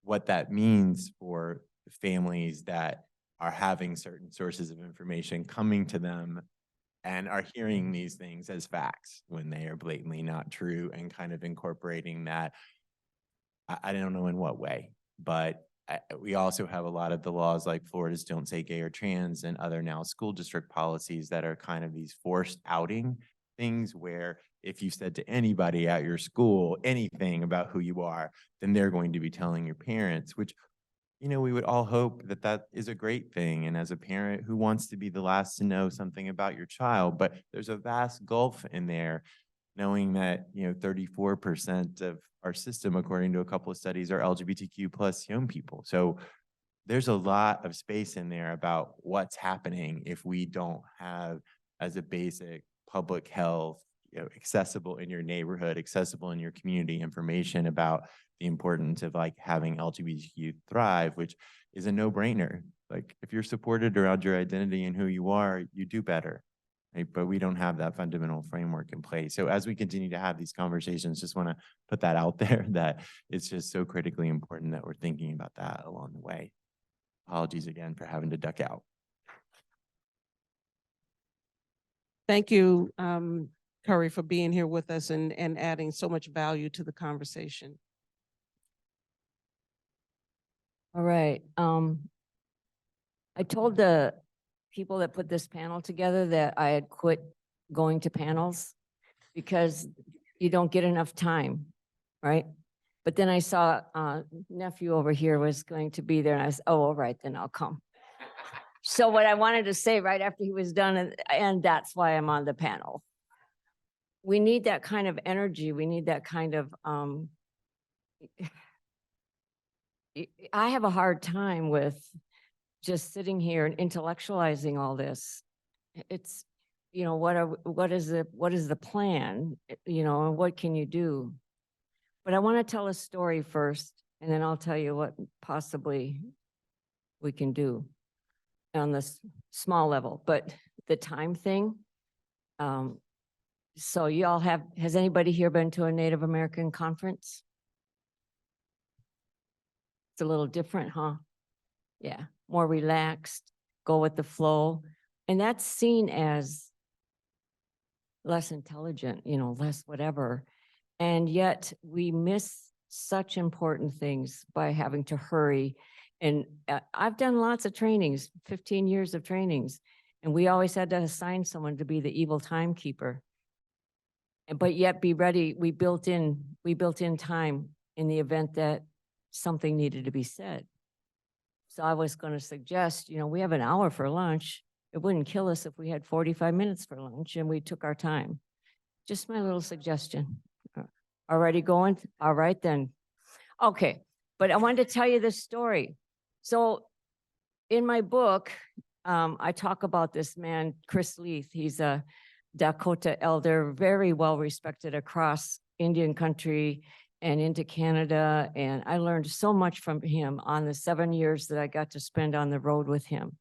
what that means for families that are having certain sources of information coming to them and are hearing these things as facts when they are blatantly not true, and kind of incorporating that. I don't know in what way, but we also have a lot of the laws like Florida's Don't Say Gay or Trans and other now school district policies that are kind of these forced outing things where if you said to anybody at your school anything about who you are, then they're going to be telling your parents, which, you know, we would all hope that that is a great thing. And as a parent, who wants to be the last to know something about your child? But there's a vast gulf in there, knowing that, you know, 34% of our system, according to a couple of studies, are LGBTQ plus young people. So there's a lot of space in there about what's happening if we don't have as a basic public health, you know, accessible in your neighborhood, accessible in your community information about the importance of like having LGBTQ thrive, which is a no-brainer. Like if you're supported around your identity and who you are, you do better. Right? But we don't have that fundamental framework in place. So as we continue to have these conversations, just want to put that out there that it's just so critically important that we're thinking about that along the way. Apologies again for having to duck out. Thank you, Curry, for being here with us and adding so much value to the conversation. All right. I told the people that put this panel together that I had quit going to panels because you don't get enough time, right? But then I saw nephew over here was going to be there and I was, oh, all right, then I'll come. So what I wanted to say right after he was done, and that's why I'm on the panel. We need that kind of energy. We need that kind of, I have a hard time with just sitting here and intellectualizing all this. It's, you know, what is the plan? You know, and what can you do? But I want to tell a story first, and then I'll tell you what possibly we can do on this small level. But the time thing, so y'all has anybody here been to a Native American conference? It's a little different, huh? Yeah, more relaxed, go with the flow. And that's seen as less intelligent, you know, less whatever. And yet we miss such important things by having to hurry. And I've done lots of trainings, 15 years of trainings, and we always had to assign someone to be the evil timekeeper. But yet be ready, we built in time in the event that something needed to be said. So I was going to suggest, you know, we have an hour for lunch. It wouldn't kill us if we had 45 minutes for lunch and we took our time. Just my little suggestion. Already going? All right then. Okay, but I wanted to tell you this story. So in my book, I talk about this man, Chris Leith. He's a Dakota elder, very well respected across Indian country and into Canada. And I learned so much from him on the 7 years that I got to spend on the road with him.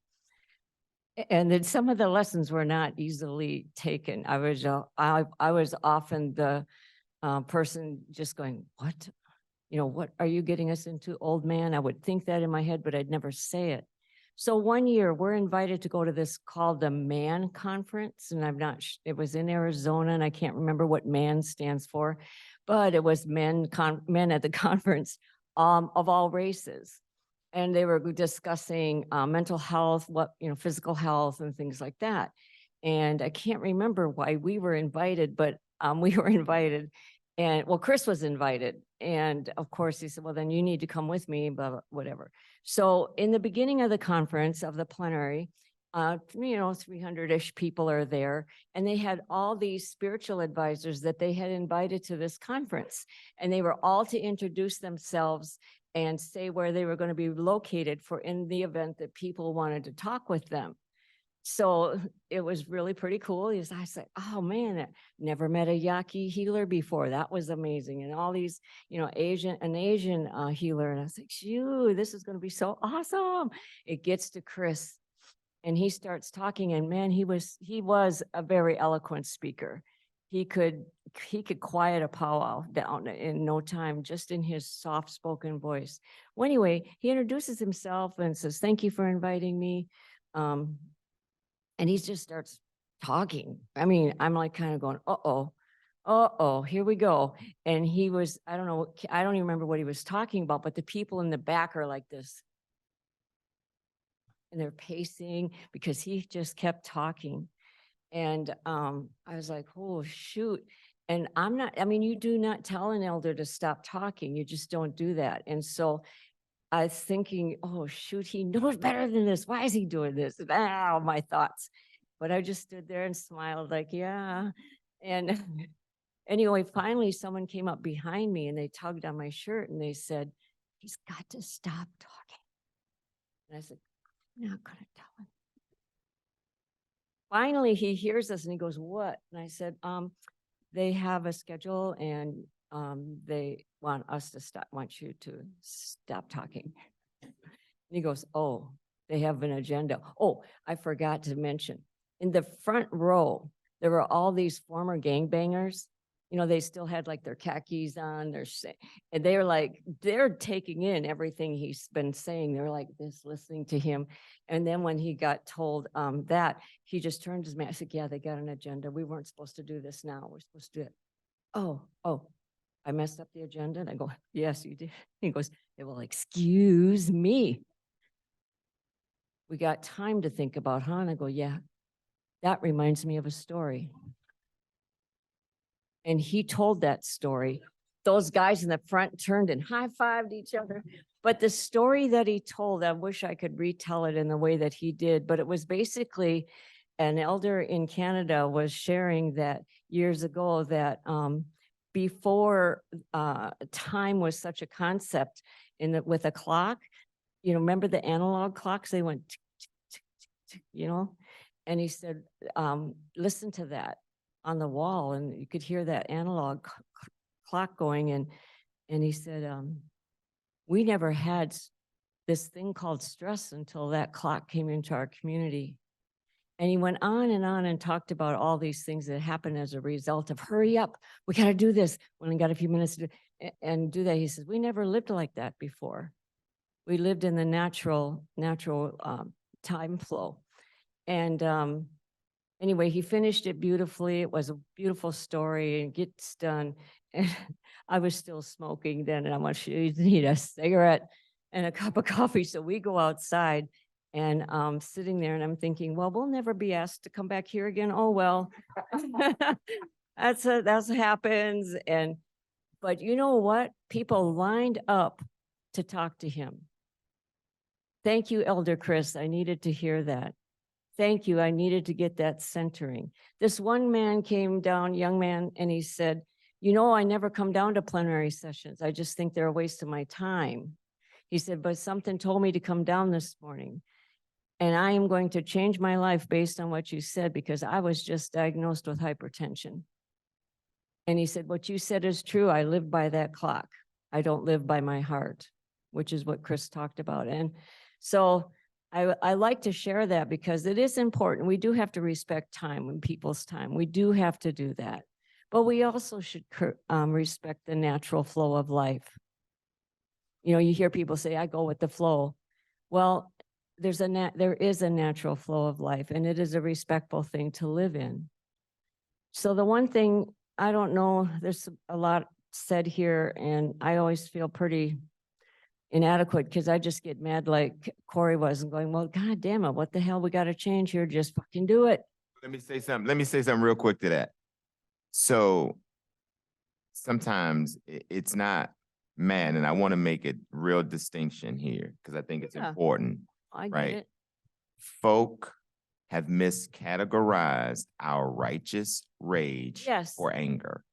And then some of the lessons were not easily taken. I was often the person just going, what? You know, what are you getting us into, old man? I would think that in my head, but I'd never say it. So one year we're invited to go to this called the MAN conference, and it was in Arizona, and I can't remember what MAN stands for, but it was men at the conference of all races. And they were discussing mental health, physical health and things like that. And I can't remember why we were invited, but we were invited. And well, Chris was invited. And of course he said, well, then you need to come with me, blah, blah, whatever. So in the beginning of the conference of the plenary, 300-ish people are there, and they had all these spiritual advisors that they had invited to this conference. And they were all to introduce themselves and say where they were going to be located for in the event that people wanted to talk with them. So it was really pretty cool. I said, oh man, I never met a Yaqui healer before. That was amazing. And all these, an Asian healer. And I was like, shoo, this is going to be so awesome. It gets to Chris and he starts talking, and man, he was a very eloquent speaker. he could quiet a powwow down in no time, just in his soft-spoken voice. Well, anyway, he introduces himself and says, "Thank you for inviting me." And he just starts talking. I mean, I'm like kind of going, uh-oh, here we go. And he was, I don't know, I don't even remember what he was talking about, but the people in the back are like this. And they're pacing because he just kept talking. And I was like, oh, shoot. And I mean, you do not tell an elder to stop talking. You just don't do that. And so I was thinking, oh, shoot, he knows better than this. Why is he doing this? My thoughts. But I just stood there and smiled like, yeah. And anyway, finally, someone came up behind me and they tugged on my shirt and they said, "He's got to stop talking." And I said, "I'm not going to tell him." Finally, he hears us and he goes, "What?" And I said, they have a schedule and they want you to stop talking." And he goes, "Oh, they have an agenda." Oh, I forgot to mention, in the front row, there were all these former gangbangers. You know, they still had like their khakis on, and they're like, they're taking in everything he's been saying. They're like this, listening to him. And then when he got told that, he just turned his mask. Like, "Yeah, they got an agenda. We weren't supposed to do this now. We're supposed to do it." Oh, I messed up the agenda. And I go, "Yes, you did." He goes, "Yeah, well, excuse me. We got time to think about, huh?" And I go, "Yeah, that reminds me of a story." And he told that story. Those guys in the front turned and high-fived each other. But the story that he told, I wish I could retell it in the way that he did, but it was basically an elder in Canada was sharing that years ago that before time was such a concept with a clock, you know, remember the analog clocks? They went tick, tick, tick, tick, tick, you know? And he said, listen to that on the wall, and you could hear that analog clock going. And he said, we never had this thing called stress until that clock came into our community. And he went on and talked about all these things that happened as a result of, hurry up, we got to do this. We only got a few minutes to do that. He says, we never lived like that before. We lived in the natural time flow. And anyway, he finished it beautifully. It was a beautiful story and gets done. And I was still smoking then, and I want you to need a cigarette and a cup of coffee. So we go outside, and sitting there, and I'm thinking, well, we'll never be asked to come back here again. Oh, well, that's what happens. But you know what? People lined up to talk to him. Thank you, Elder Chris. I needed to hear that. Thank you. I needed to get that centering. This one man came down, young man, and he said, you know, I never come down to plenary sessions. I just think they're a waste of my time. He said, but something told me to come down this morning. And I am going to change my life based on what you said, because I was just diagnosed with hypertension. And he said, what you said is true. I live by that clock. I don't live by my heart, which is what Chris talked about. And so I like to share that because it is important. We do have to respect time and people's time. We do have to do that. But we also should respect the natural flow of life. You know, you hear people say, I go with the flow. Well, there is a natural flow of life, and it is a respectful thing to live in. So the one thing, I don't know, there's a lot said here, and I always feel pretty inadequate because I just get mad like Corey was and going, well, God damn it, what the hell we got to change here? Just fucking do it. Let me say something real quick to that. So sometimes it's not mad, and I want to make a real distinction here because I think it's important. I get right? it. Folk have miscategorized our righteous rage Yes. for anger.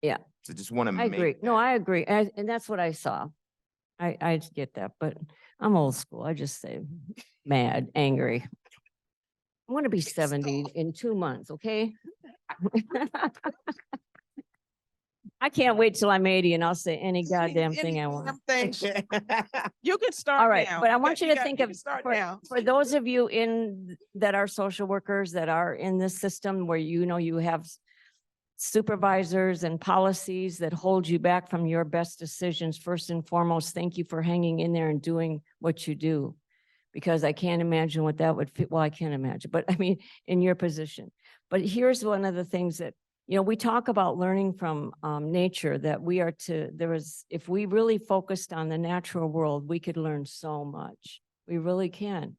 Yeah. So just want to I make agree. No, that- I agree. And that's what I saw. I get that, but I'm old school. I just say mad, angry. I want to be 70 in 2 months, okay? I can't wait till I'm 80 and I'll say any goddamn thing I want. You can start All right, now. but I want you to think you of, can start for, now. for those of you that are social workers that are in this system where you know you have supervisors and policies that hold you back from your best decisions. First and foremost, thank you for hanging in there and doing what you do. Because I can't imagine what that would fit. Well, I can't imagine, but I mean, in your position. But here's one of the things that, we talk about learning from nature, that we are if we really focused on the natural world, we could learn so much. We really can.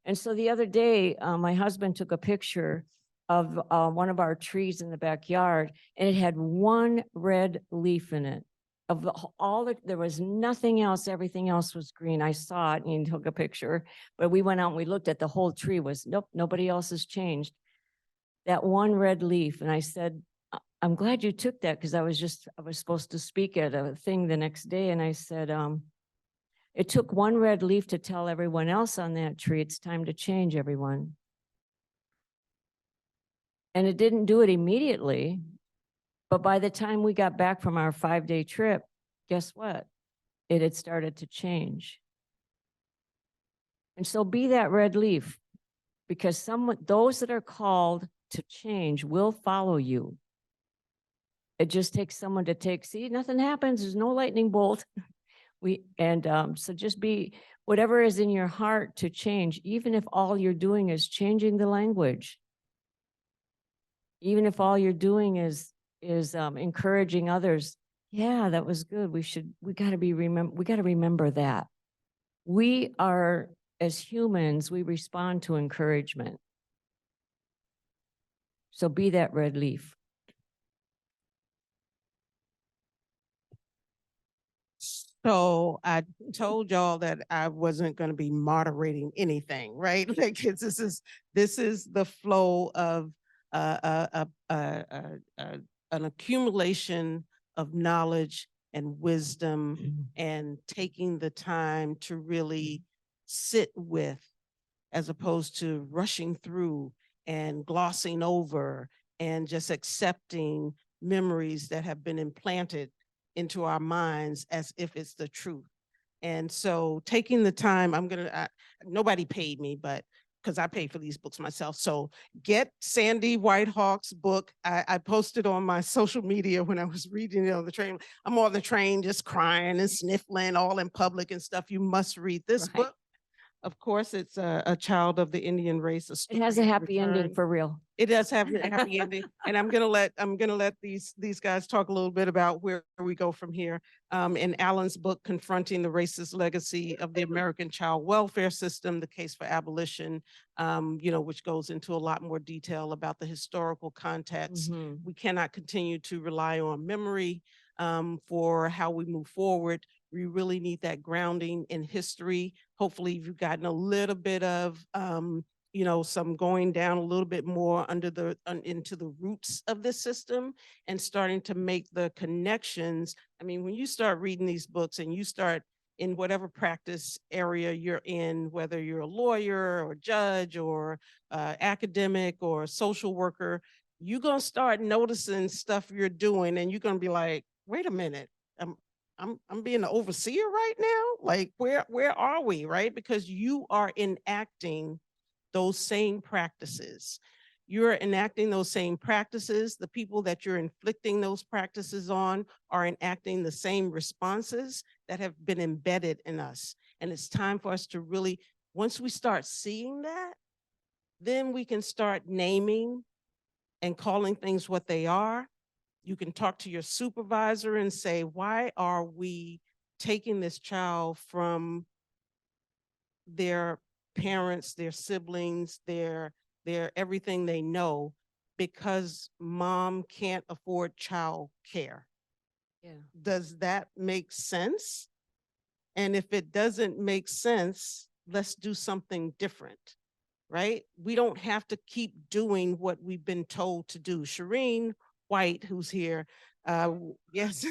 And so the other day, my husband took a picture of one of our trees in the backyard, and it had one red leaf in it. There was nothing else, everything else was green. I saw it and he took a picture, but we went out and we looked at the whole tree nope, nobody else has changed. That one red leaf. And I said, I'm glad you took that, because I was supposed to speak at a thing the next day. And I said, it took one red leaf to tell everyone else on that tree, it's time to change, everyone. And it didn't do it immediately. But by the time we got back from our 5-day trip, guess what? It had started to change. And so be that red leaf, because those that are called to change will follow you. It just takes someone to see, nothing happens. There's no lightning bolt. So just be whatever is in your heart to change, even if all you're doing is changing the language. Even if all you're doing is encouraging others. Yeah, that was good. we got to remember that. We are, as humans, we respond to encouragement. So be that red leaf. So I told y'all that I wasn't going to be moderating anything, right? Like this is the flow of an accumulation of knowledge and wisdom, and taking the time to really sit with, as opposed to rushing through and glossing over and just accepting memories that have been implanted into our minds as if it's the truth. And so taking the time, nobody paid me, but because I pay for these books myself. So get Sandy Whitehawk's book. I posted on my social media when I was reading it on the train. I'm on the train just crying and sniffling all in public and stuff. You must read this book. Of course, it's a child of the Indian race. It has a happy ending for real. It does have a happy ending, and I'm gonna let these guys talk a little bit about where we go from here. In Alan's book, Confronting the Racist Legacy of the American Child Welfare System: The Case for Abolition, which goes into a lot more detail about the historical context. We cannot continue to rely on memory for how we move forward. We really need that grounding in history. Hopefully you've gotten a little bit of, some going down a little bit more into the roots of this system and starting to make the connections. I mean, when you start reading these books and you start in whatever practice area you're in, whether you're a lawyer or judge or academic or social worker, you're going to start noticing stuff you're doing and you're going to be like, wait a minute, I'm being an overseer right now? Like, where are we, right? Because you are enacting those same practices. You're enacting those same practices. The people that you're inflicting those practices on are enacting the same responses that have been embedded in us. And it's time for us to really, once we start seeing that, then we can start naming and calling things what they are. You can talk to your supervisor and say, why are we taking this child from their parents, their siblings, their everything they know, because mom can't afford child care? Yeah. Does that make sense? And if it doesn't make sense, let's do something different, right? We don't have to keep doing what we've been told to do. Shireen White, who's here, yes.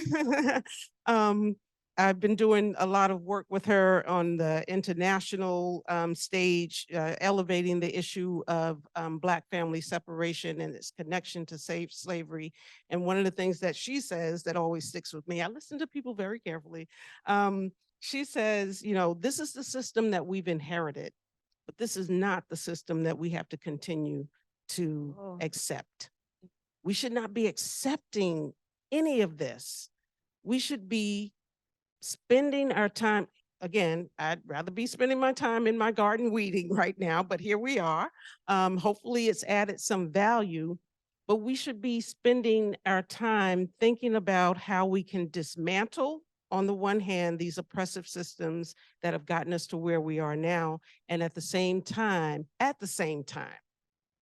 I've been doing a lot of work with her on the international stage, elevating the issue of Black family separation and its connection to slavery. And one of the things that she says that always sticks with me, I listen to people very carefully. She says, this is the system that we've inherited, but this is not the system that we have to continue to accept. We should not be accepting any of this. We should be spending our time. Again, I'd rather be spending my time in my garden weeding right now, but here we are. Hopefully it's added some value, but we should be spending our time thinking about how we can dismantle, on the one hand, these oppressive systems that have gotten us to where we are now. And at the same time,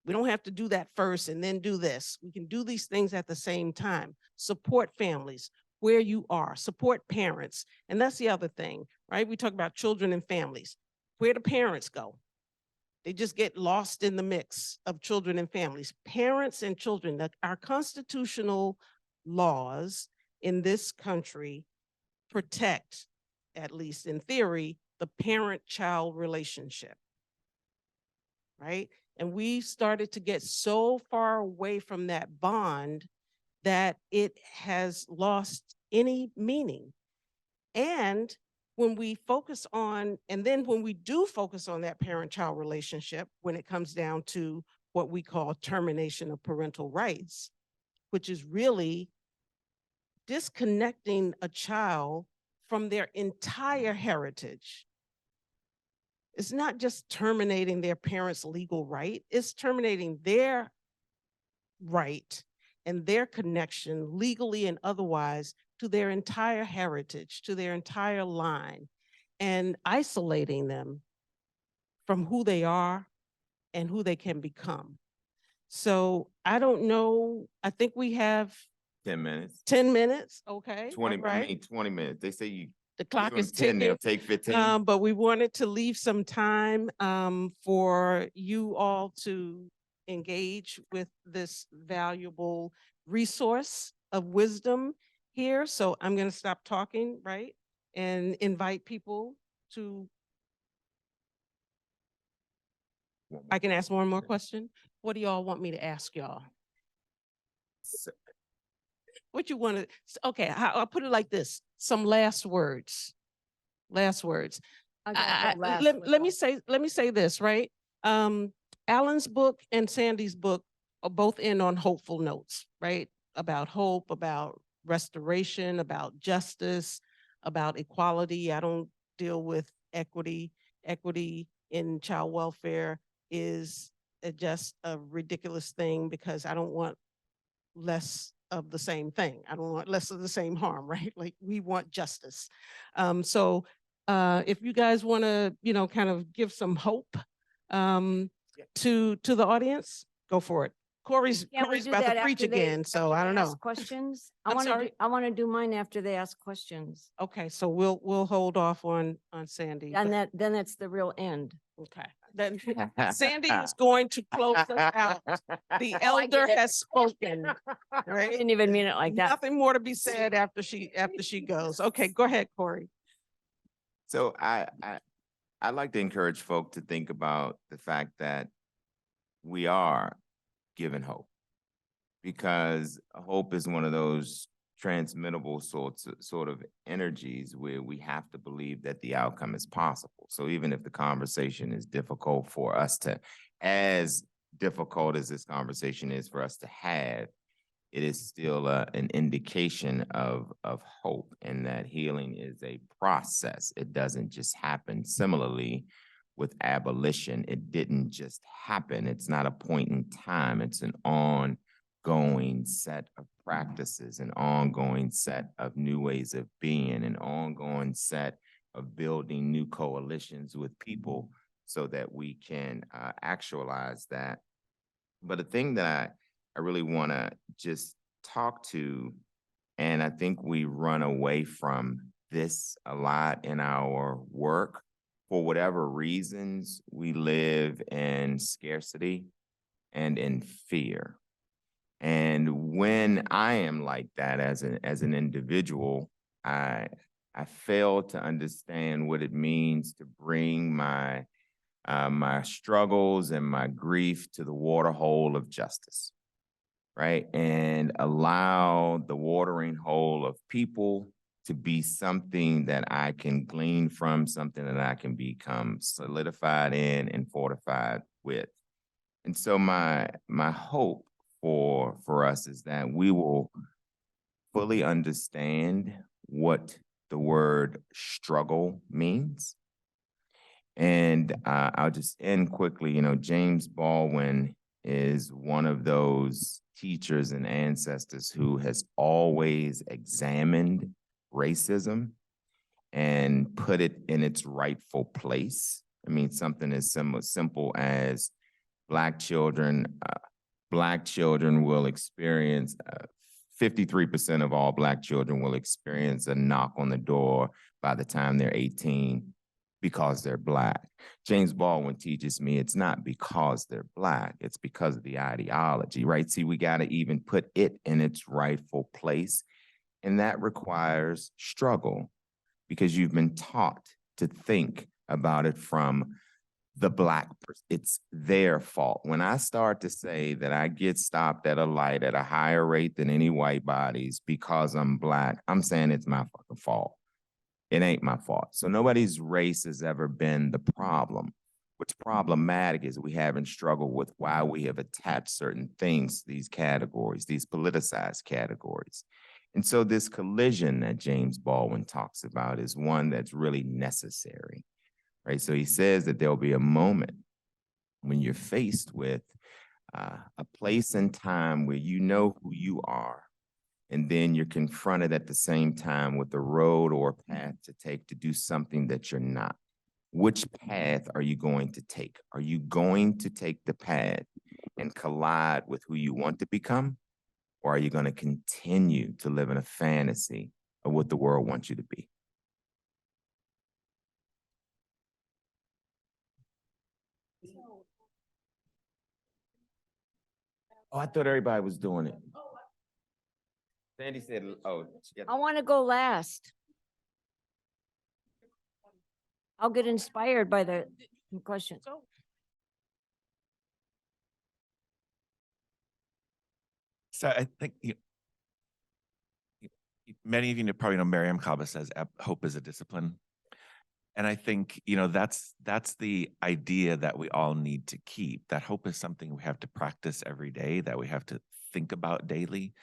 we don't have to do that first and then do this. We can do these things at the same time. Support families where you are, support parents. And that's the other thing, right? We talk about children and families. Where do parents go? They just get lost in the mix of children and families. Parents and children, our constitutional laws in this country protect, at least in theory, the parent-child relationship, right? And we started to get so far away from that bond that it has lost any meaning. And when we focus on, and then when we do focus on that parent-child relationship, when it comes down to what we call termination of parental rights, which is really disconnecting a child from their entire heritage. It's not just terminating their parents' legal right, it's terminating their right and their connection legally and otherwise to their entire heritage, to their entire line, and isolating them from who they are and who they can become. So I don't know, I think we have 10 minutes. 10 minutes, okay? 20, all right. I mean, 20 minutes. They say you The give clock them is 10, they'll ticking. take 15. But we wanted to leave some time for you all to engage with this valuable resource of wisdom here. So I'm going to stop talking, right? And invite people to, I can ask one more question. What do y'all want me to ask y'all? So- What you want to, okay, I'll put it like this. Some last words. Last words. Let me say this, right? Alan's book and Sandy's book are both in on hopeful notes, right? About hope, about restoration, about justice, about equality. I don't deal with equity. Equity in child welfare is just a ridiculous thing because I don't want less of the same thing. I don't want less of the same harm, right? Like we want justice. So if you guys want to, kind of give some hope to the audience, go for it. Corey's about to preach again, so I don't know. Questions? I'm sorry? I want to do mine after they ask questions. Okay, so we'll hold off on Sandy. And but- then that's the real end. Okay. Then Sandy is going to close us out. The elder it. has spoken, I right? didn't even mean it like that. Nothing more to be said after she goes. Okay, go ahead, Corey. So I like to encourage folk to think about the fact that we are given hope, because hope is one of those transmittable sort of energies where we have to believe that the outcome is possible. So even if the conversation is difficult for us to, as difficult as this conversation is for us to have, it is still an indication of hope, and that healing is a process. It doesn't just happen. Similarly, with abolition, it didn't just happen. It's not a point in time. It's an ongoing set of practices, an ongoing set of new ways of being, an ongoing set of building new coalitions with people so that we can actualize that. But the thing that I really want to just talk to, and I think we run away from this a lot in our work. For whatever reasons, we live in scarcity and in fear. And when I am like that as an individual, I fail to understand what it means to bring my struggles and my grief to the water hole of justice, right? And allow the watering hole of people to be something that I can glean from, something that I can become solidified in and fortified with. And so my hope for us is that we will fully understand what the word struggle means. And I'll just end quickly. You know, James Baldwin is one of those teachers and ancestors who has always examined racism and put it in its rightful place. I mean, something as simple as Black children will experience 53% of all Black children will experience a knock on the door by the time they're 18 because they're Black. James Baldwin teaches me it's not because they're Black, it's because of the ideology, right? See, we got to even put it in its rightful place. And that requires struggle because you've been taught to think about it from the Black person. It's their fault. When I start to say that I get stopped at a light at a higher rate than any white bodies because I'm Black, I'm saying it's my fucking fault. It ain't my fault. So nobody's race has ever been the problem. What's problematic is we haven't struggled with why we have attached certain things to these categories, these politicized categories. And so this collision that James Baldwin talks about is one that's really necessary, right? So he says that there'll be a moment when you're faced with a place and time where you know who you are, and then you're confronted at the same time with a road or a path to take to do something that you're not. Which path are you going to take? Are you going to take the path and collide with who you want to become? Or are you going to continue to live in a fantasy of what the world wants you to be? Oh, I thought everybody was doing it. Sandy said, oh. I want to go last. I'll get inspired by the question. So I think many of you probably know Miriam Kaba says hope is a discipline. And I think, that's the idea that we all need to keep, that hope is something we have to practice every day, that we have to think about daily.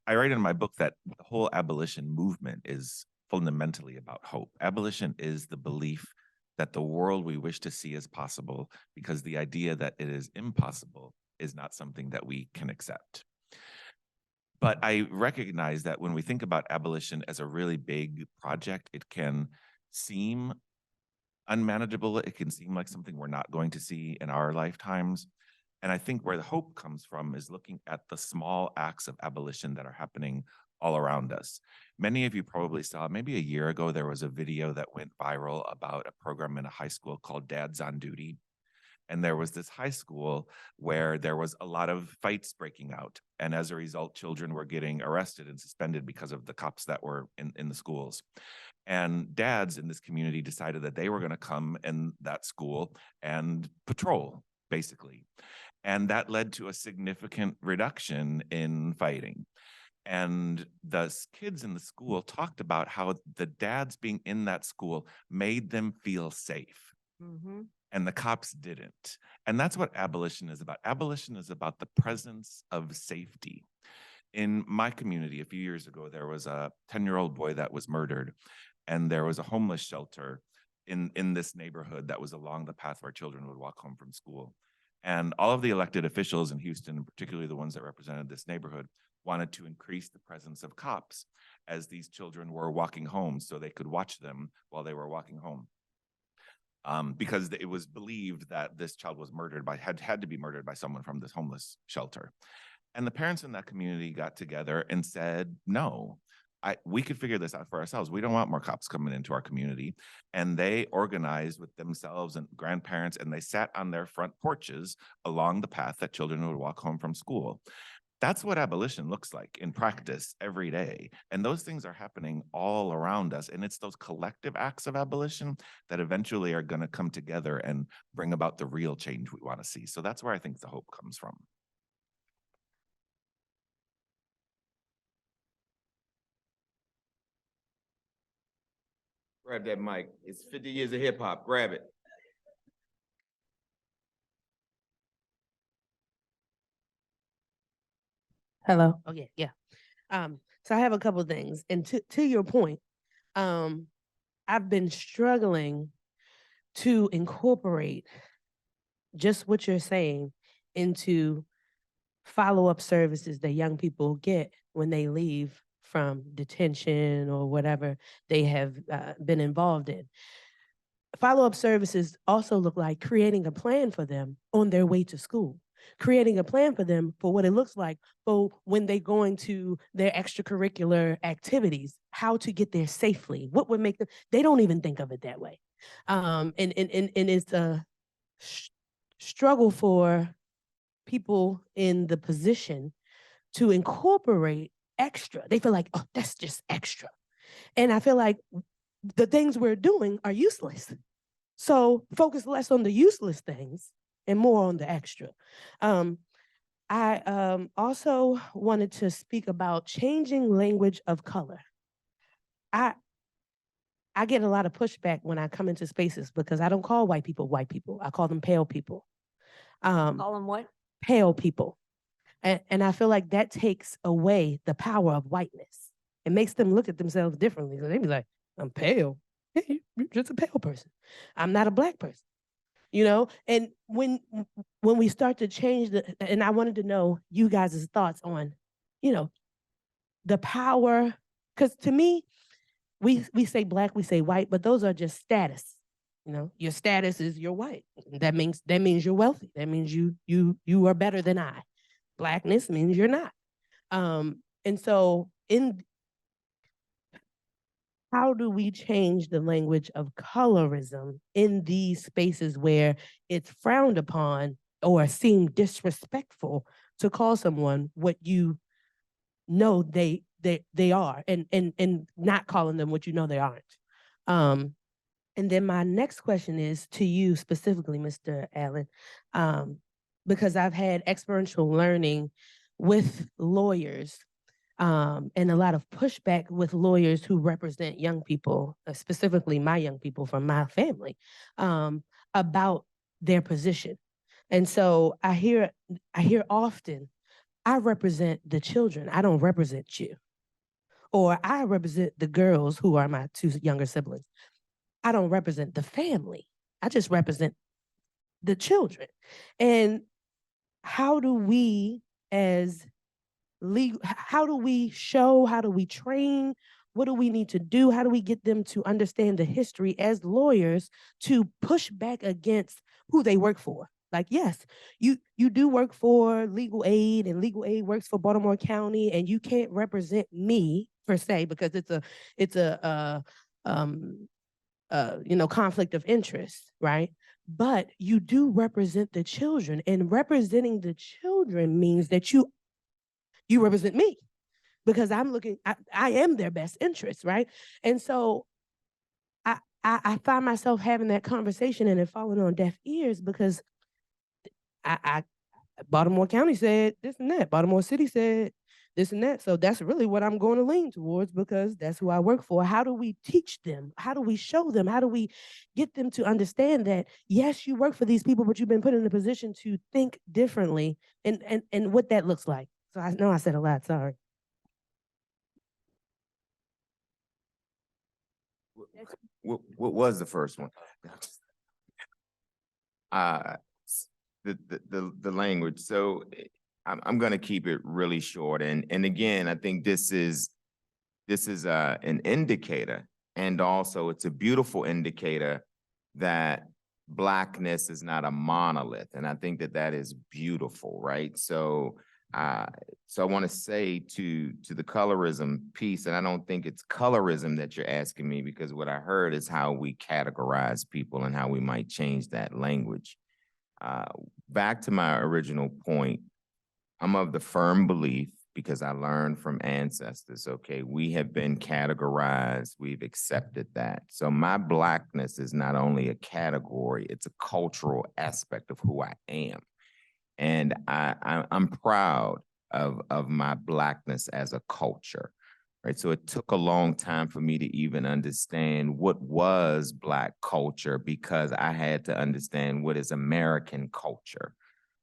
I write in my book that the whole abolition movement is fundamentally about hope. Abolition is the belief that the world we wish to see is possible, because the idea that it is impossible is not something that we can accept. But I recognize that when we think about abolition as a really big project, it can seem unmanageable. It can seem like something we're not going to see in our lifetimes. And I think where the hope comes from is looking at the small acts of abolition that are happening all around us. Many of you probably saw, maybe a year ago, there was a video that went viral about a program in a high school called Dads on Duty. And there was this high school where there was a lot of fights breaking out. And as a result, children were getting arrested and suspended because of the cops that were in the schools. And dads in this community decided that they were going to come in that school and patrol, basically. And that led to a significant reduction in fighting. And the kids in the school talked about how the dads being in that school made them feel safe. Mm-hmm. And the cops didn't. And that's what abolition is about. Abolition is about the presence of safety. In my community, a few years ago, there was a 10-year-old boy that was murdered. And there was a homeless shelter in this neighborhood that was along the path where children would walk home from school. And all of the elected officials in Houston, and particularly the ones that represented this neighborhood, wanted to increase the presence of cops as these children were walking home so they could watch them while they were walking home. Because it was believed that this child was murdered had to be murdered by someone from this homeless shelter. And the parents in that community got together and said, no, we could figure this out for ourselves. We don't want more cops coming into our community. And they organized with themselves and grandparents, and they sat on their front porches along the path that children would walk home from school. That's what abolition looks like in practice every day. And those things are happening all around us. And it's those collective acts of abolition that eventually are going to come together and bring about the real change we want to see. So that's where I think the hope comes from. Grab that mic. It's 50 years of hip hop. Grab it. Hello. Oh yeah, yeah. So I have a couple of things, and to your point, I've been struggling to incorporate just what you're saying into follow-up services that young people get when they leave from detention or whatever they have been involved in. Follow-up services also look like creating a plan for them on their way to school, creating a plan for them for what it looks like for when they go into their extracurricular activities, how to get there safely, what would make them, they don't even think of it that way. And it's a struggle for people in the position to incorporate extra. They feel like, oh, that's just extra. And I feel like the things we're doing are useless. So focus less on the useless things and more on the extra. I also wanted to speak about changing language of color. I get a lot of pushback when I come into spaces because I don't call white people. I call them pale people. Call them what? Pale people. And I feel like that takes away the power of whiteness. It makes them look at themselves differently. So they be like, I'm pale. You're just a pale person. I'm not a black person. You know, and when we start to change and I wanted to know you guys' thoughts on, you know, the power, because to me, we say black, we say white, but those are just status. You know, your status is you're white. That means you're wealthy. That means you are better than I. Blackness means you're not. And so how do we change the language of colorism in these spaces where it's frowned upon or seemed disrespectful to call someone what you know they are and not calling them what you know they aren't? And then my next question is to you specifically, Mr. Allen, because I've had experiential learning with lawyers and a lot of pushback with lawyers who represent young people, specifically my young people from my family, about their position. And so I hear often, I represent the children, I don't represent you. Or I represent the girls who are my two younger siblings. I don't represent the family. I just represent the children. And how do we as legal, how do we show, how do we train, what do we need to do, how do we get them to understand the history as lawyers to push back against who they work for? Like, yes, you do work for legal aid and legal aid works for Baltimore County and you can't represent me per se because it's a conflict of interest, right? But you do represent the children, and representing the children means that you represent me because I am their best interest, right? And so I find myself having that conversation and it falling on deaf ears because Baltimore County said this and that. Baltimore City said this and that. So that's really what I'm going to lean towards because that's who I work for. How do we teach them? How do we show them? How do we get them to understand that, yes, you work for these people, but you've been put in a position to think differently and what that looks like? So I know I said a lot, sorry. What was the first one? The language. So I'm going to keep it really short. And again, I think this is an indicator, and also it's a beautiful indicator that Blackness is not a monolith. And I think that is beautiful, right? So I want to say to the colorism piece, and I don't think it's colorism that you're asking me, because what I heard is how we categorize people and how we might change that language. Back to my original point, I'm of the firm belief, because I learned from ancestors, okay, we have been categorized, we've accepted that. So my Blackness is not only a category, it's a cultural aspect of who I am. And I'm proud of my Blackness as a culture, right? So it took a long time for me to even understand what was Black culture, because I had to understand what is American culture,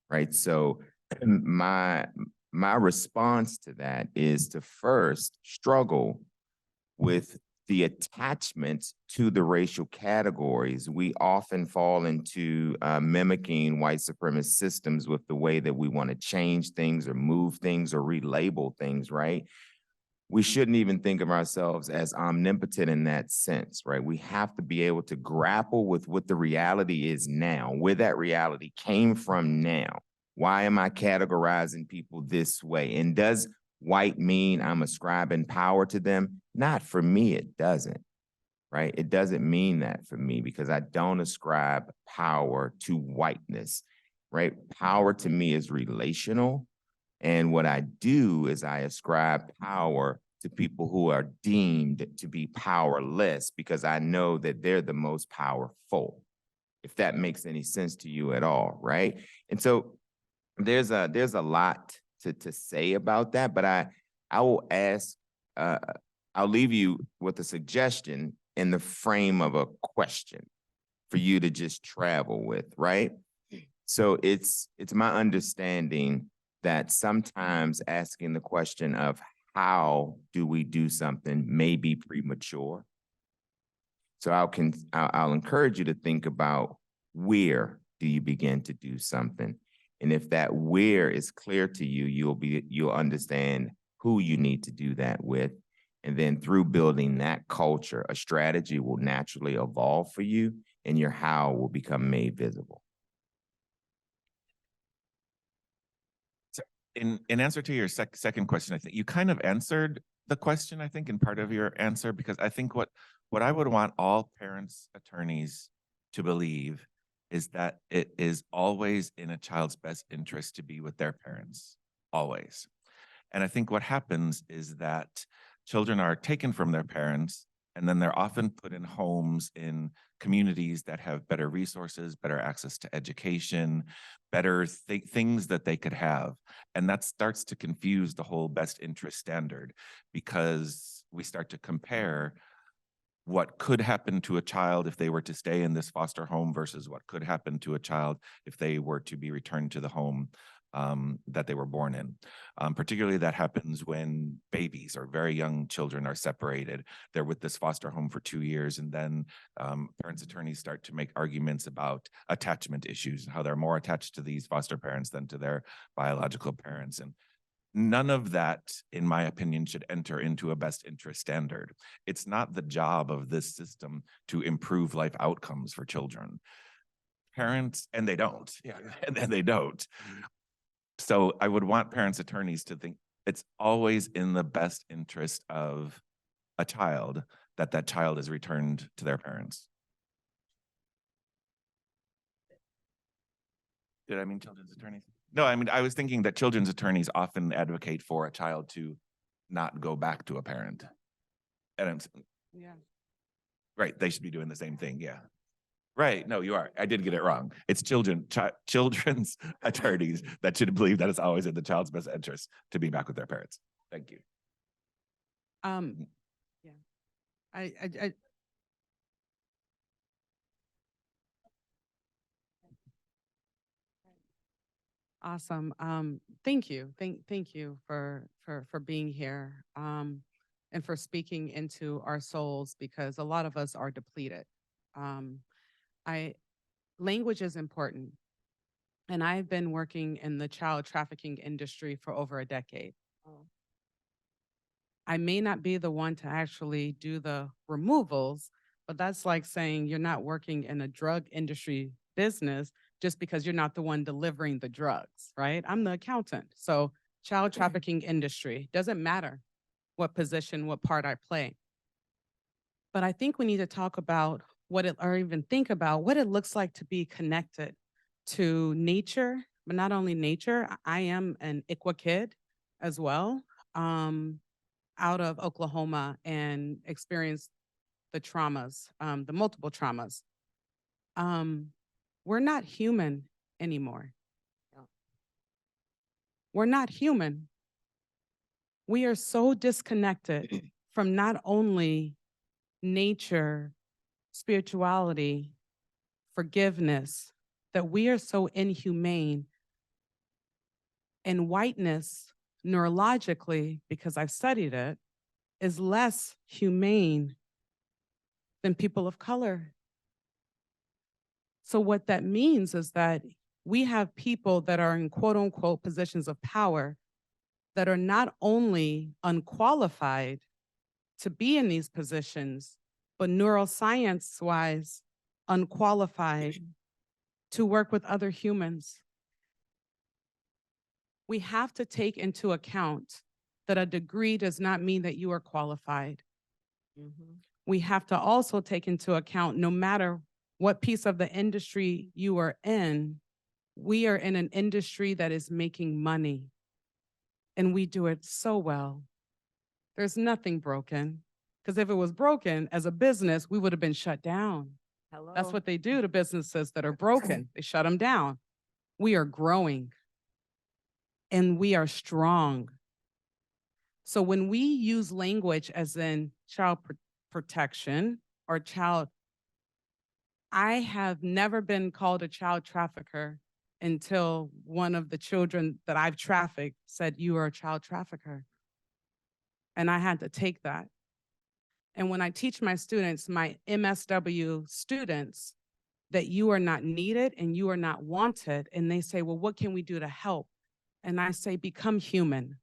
right? So my my response to that is to first struggle with the attachments to the racial categories. We often fall into mimicking white supremacist systems with the way that we want to change things or move things or relabel things, right? We shouldn't even think of ourselves as omnipotent in that sense, right? We have to be able to grapple with what the reality is now, where that reality came from now. Why am I categorizing people this way? And does white mean I'm ascribing power to them? Not for me, it doesn't, right? It doesn't mean that for me because I don't ascribe power to whiteness, right? Power to me is relational. And what I do is I ascribe power to people who are deemed to be powerless because I know that they're the most powerful, if that makes any sense to you at all, right? And so there's a lot to say about that, but I will ask, I'll leave you with a suggestion in the frame of a question for you to just travel with, right? So it's my understanding that sometimes asking the question of how do we do something may be premature. So I'll encourage you to think about where do you begin to do something. And if that where is clear to you, you'll understand who you need to do that with. And then through building that culture, a strategy will naturally evolve for you and your how will become made visible. In answer to your second question, I think you kind of answered the question, I think, in part of your answer, because I think what I would want all parents, attorneys to believe is that it is always in a child's best interest to be with their parents, always. And I think what happens is that children are taken from their parents, and then they're often put in homes in communities that have better resources, better access to education, better things that they could have. And that starts to confuse the whole best interest standard because we start to compare what could happen to a child if they were to stay in this foster home versus what could happen to a child if they were to be returned to the home that they were born in. Particularly that happens when babies or very young children are separated. They're with this foster home for 2 years, and then parents' attorneys start to make arguments about attachment issues and how they're more attached to these foster parents than to their biological parents. And none of that, in my opinion, should enter into a best interest standard. It's not the job of this system to improve life outcomes for children. Parents, and they don't, and they don't. So I would want parents' attorneys to think it's always in the best interest of a child that that child is returned to their parents. Did I mean children's attorneys? No, I mean, I was thinking that children's attorneys often advocate for a child to not go back to a parent. And I'm Yeah. right, they should be doing the same thing, yeah. Right, no, you are. I did get it wrong. It's children's attorneys that should believe that it's always in the child's best interest to be back with their parents. Thank you. Yeah. I Awesome. Thank you. Thank you for being here. And for speaking into our souls because a lot of us are depleted. Language is important. And I've been working in the child trafficking industry for over a decade. I may not be the one to actually do the removals, but that's like saying you're not working in a drug industry business just because you're not the one delivering the drugs, right? I'm the accountant. So child trafficking industry, doesn't matter what position, what part I play. But I think we need to talk about or even think about what it looks like to be connected to nature, but not only nature. I am an ICWA kid as well, out of Oklahoma and experienced the traumas, the multiple traumas. We're not human anymore. We're not human. We are so disconnected from not only nature, spirituality, forgiveness, that we are so inhumane. And whiteness neurologically, because I've studied it, is less humane than people of color. So what that means is that we have people that are in quote unquote positions of power that are not only unqualified to be in these positions, but neuroscience wise, unqualified to work with other humans. We have to take into account that a degree does not mean that you are qualified. We have to also take into account, no matter what piece of the industry you are in, we are in an industry that is making money, and we do it so well. There's nothing broken, because if it was broken as a business, we would have been shut down. Hello? That's what they do to businesses that are broken. They shut them down. We are growing and we are strong. So when we use language as in child protection or child, I have never been called a child trafficker until one of the children that I've trafficked said, "You are a child trafficker." And I had to take that. And when I teach my students, my MSW students, that you are not needed and you are not wanted, and they say, "Well, what can we do to help?" And I say, become human.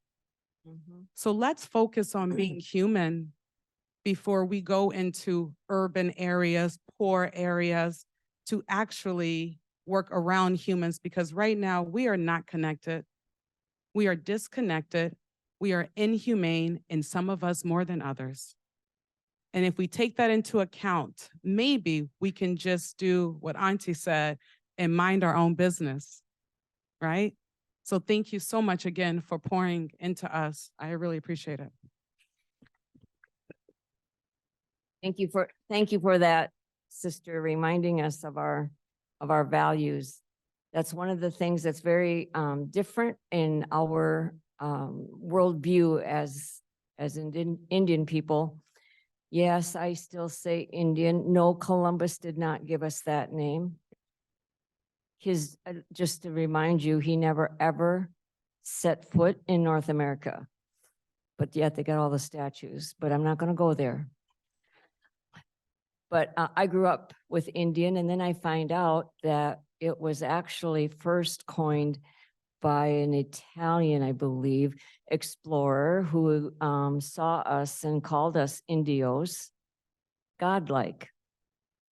So let's focus on being human before we go into urban areas, poor areas, to actually work around humans, because right now we are not connected. We are disconnected. We are inhumane, and some of us more than others. And if we take that into account, maybe we can just do what Auntie said and mind our own business, right? So thank you so much again for pouring into us. I really appreciate it. Thank you for that, sister, reminding us of our values. That's one of the things that's very different in our worldview as Indian people. Yes, I still say Indian. No, Columbus did not give us that name. Just to remind you, he never ever set foot in North America, but yet they got all the statues, but I'm not going to go there. But I grew up with Indian, and then I find out that it was actually first coined by an Italian, I believe, explorer who saw us and called us Indios, godlike,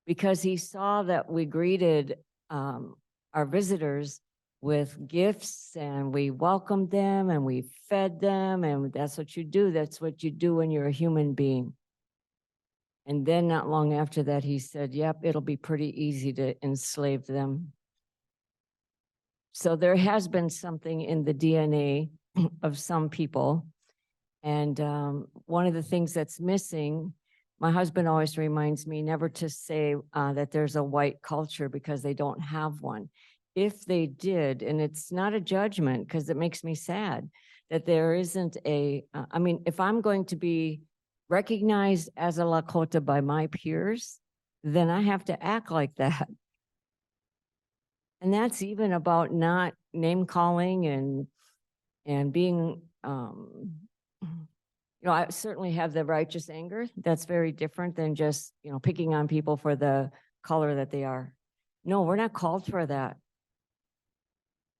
because he saw that we greeted our visitors with gifts, and we welcomed them and we fed them, and that's what you do. That's what you do when you're a human being. And then not long after that, he said, "Yep, it'll be pretty easy to enslave them." So there has been something in the DNA of some people. And one of the things that's missing, my husband always reminds me never to say that there's a white culture, because they don't have one. If they did, and it's not a judgment, because it makes me sad that there isn't I mean, if I'm going to be recognized as a Lakota by my peers, then I have to act like that. And that's even about not name calling and being, I certainly have the righteous anger. That's very different than just, picking on people for the color that they are. No, we're not called for that.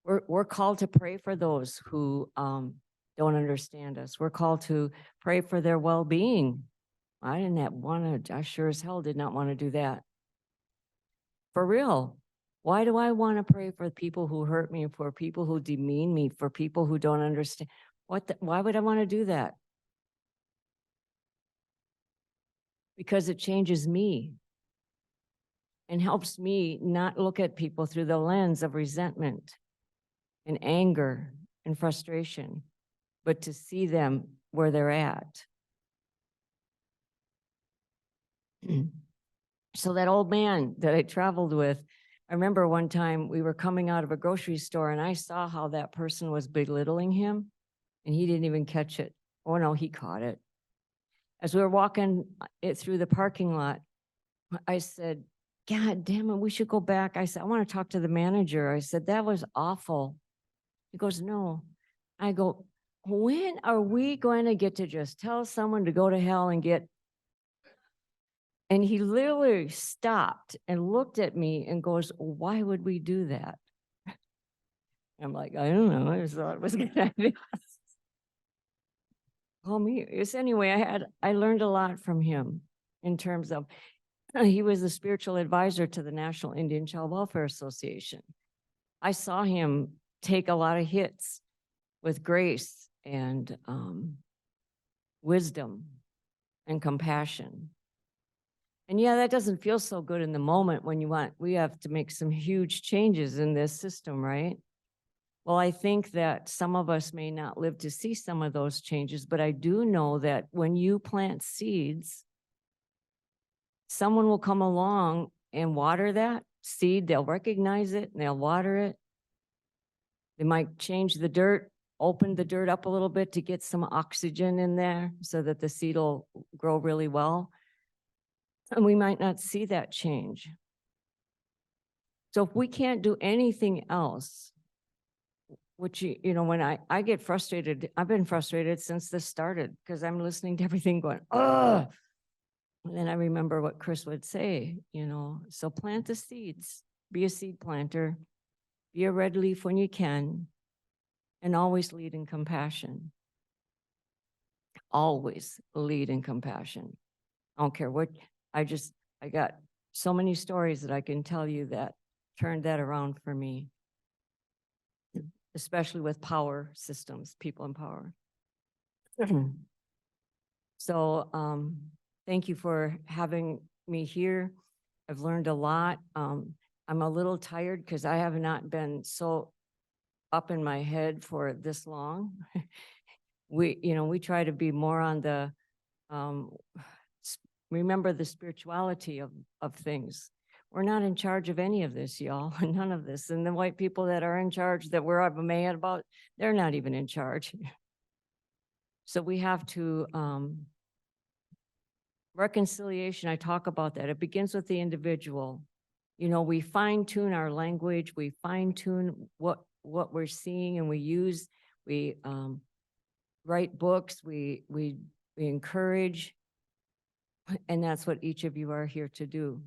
We're called to pray for those who don't understand us. We're called to pray for their well-being. I sure as hell did not want to do that. For real. Why do I want to pray for people who hurt me, for people who demean me, for people who don't understand? Why would I want to do that? Because it changes me and helps me not look at people through the lens of resentment and anger and frustration, but to see them where they're at. So that old man that I traveled with, I remember one time we were coming out of a grocery store and I saw how that person was belittling him, and he didn't even catch it. Oh no, he caught it. As we were walking it through the parking lot, I said, "God damn it, we should go back." I said, "I want to talk to the manager." I said, "That was awful." He goes, "No." I go, when are we going to get to just tell someone to go to hell and get? And he literally stopped and looked at me and goes, why would we do that? I'm like, I don't know. I just thought it was a good idea. Call me. It's anyway, I learned a lot from him in terms of, he was the spiritual advisor to the National Indian Child Welfare Association. I saw him take a lot of hits with grace and wisdom and compassion. And yeah, that doesn't feel so good in the moment when we have to make some huge changes in this system, right? Well, I think that some of us may not live to see some of those changes, but I do know that when you plant seeds, someone will come along and water that seed. They'll recognize it and they'll water it. They might change the dirt, open the dirt up a little bit to get some oxygen in there so that the seed will grow really well. And we might not see that change. So if we can't do anything else, which, you know, when I get frustrated, I've been frustrated since this started because I'm listening to everything going, ugh. And then I remember what Chris would say, you know, so plant the seeds, be a seed planter, be a red leaf when you can, and always lead in compassion. Always lead in compassion. I don't care what, I got so many stories that I can tell you that turned that around for me, especially with power systems, people in power. So thank you for having me here. I've learned a lot. I'm a little tired because I have not been so up in my head for this long. We try to be more on the, remember the spirituality of things. We're not in charge of any of this, y'all, none of this. And the white people that are in charge that we're mad about, they're not even in charge. So we have to, reconciliation, I talk about that. It begins with the individual. You know, we fine tune our language, we fine tune what we're seeing, and we write books, we encourage, and that's what each of you are here to do.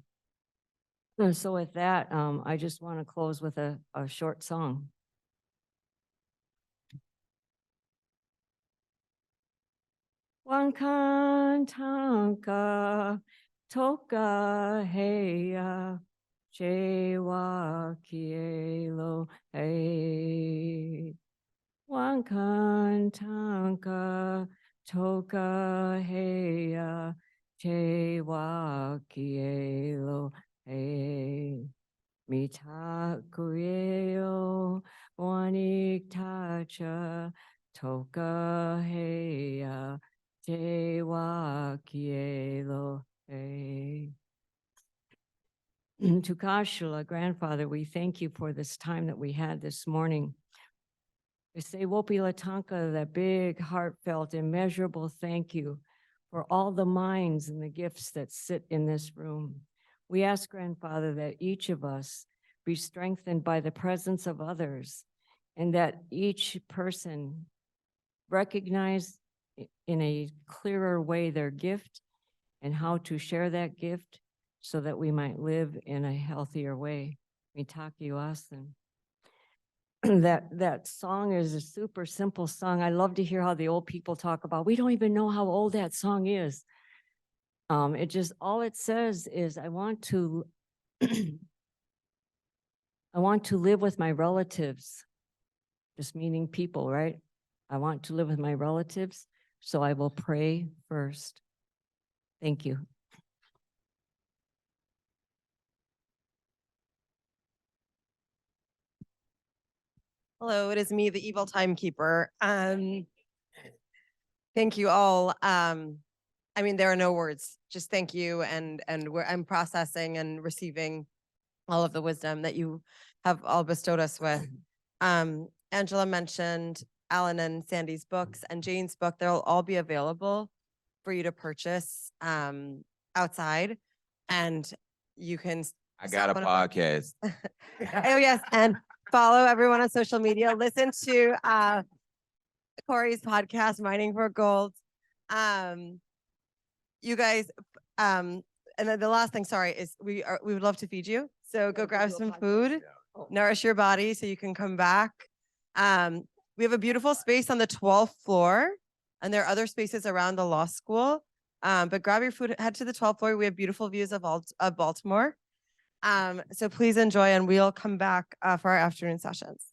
And so with that, I just want to close with a short song. Wankantanka toka heya chewa kielo hey. Wankantanka toka heya chewa kielo hey. Mita kueo wanik tacha toka heya chewa kielo hey. To Kashula, grandfather, we thank you for this time that we had this morning. We say Wopi Latanka, that big, heartfelt, immeasurable thank you for all the minds and the gifts that sit in this room. We ask, grandfather, that each of us be strengthened by the presence of others, and that each person recognize in a clearer way their gift and how to share that gift so that we might live in a healthier way. Mitaki Asan. That song is a super simple song. I love to hear how the old people talk about, we don't even know how old that song is. It just, all it says is, I want to live with my relatives, just meaning people, right? I want to live with my relatives, so I will pray first. Thank you. Hello, it is me, the evil timekeeper. Thank you all. I mean, there are no words. Just thank you, and I'm processing and receiving all of the wisdom that you have all bestowed us with. Angela mentioned Alan and Sandy's books and Jane's book. They'll all be available for you to purchase outside, and you can. I got a podcast. Oh yes, and follow everyone on social media. Listen to Corey's podcast, Mining for Gold. You guys, and then the last thing, sorry, is we would love to feed you. So go grab some food, nourish your body so you can come back. We have a beautiful space on the 12th floor, and there are other spaces around the law school. But grab your food, head to the 12th floor. We have beautiful views of Baltimore. So please enjoy, and we'll come back for our afternoon sessions.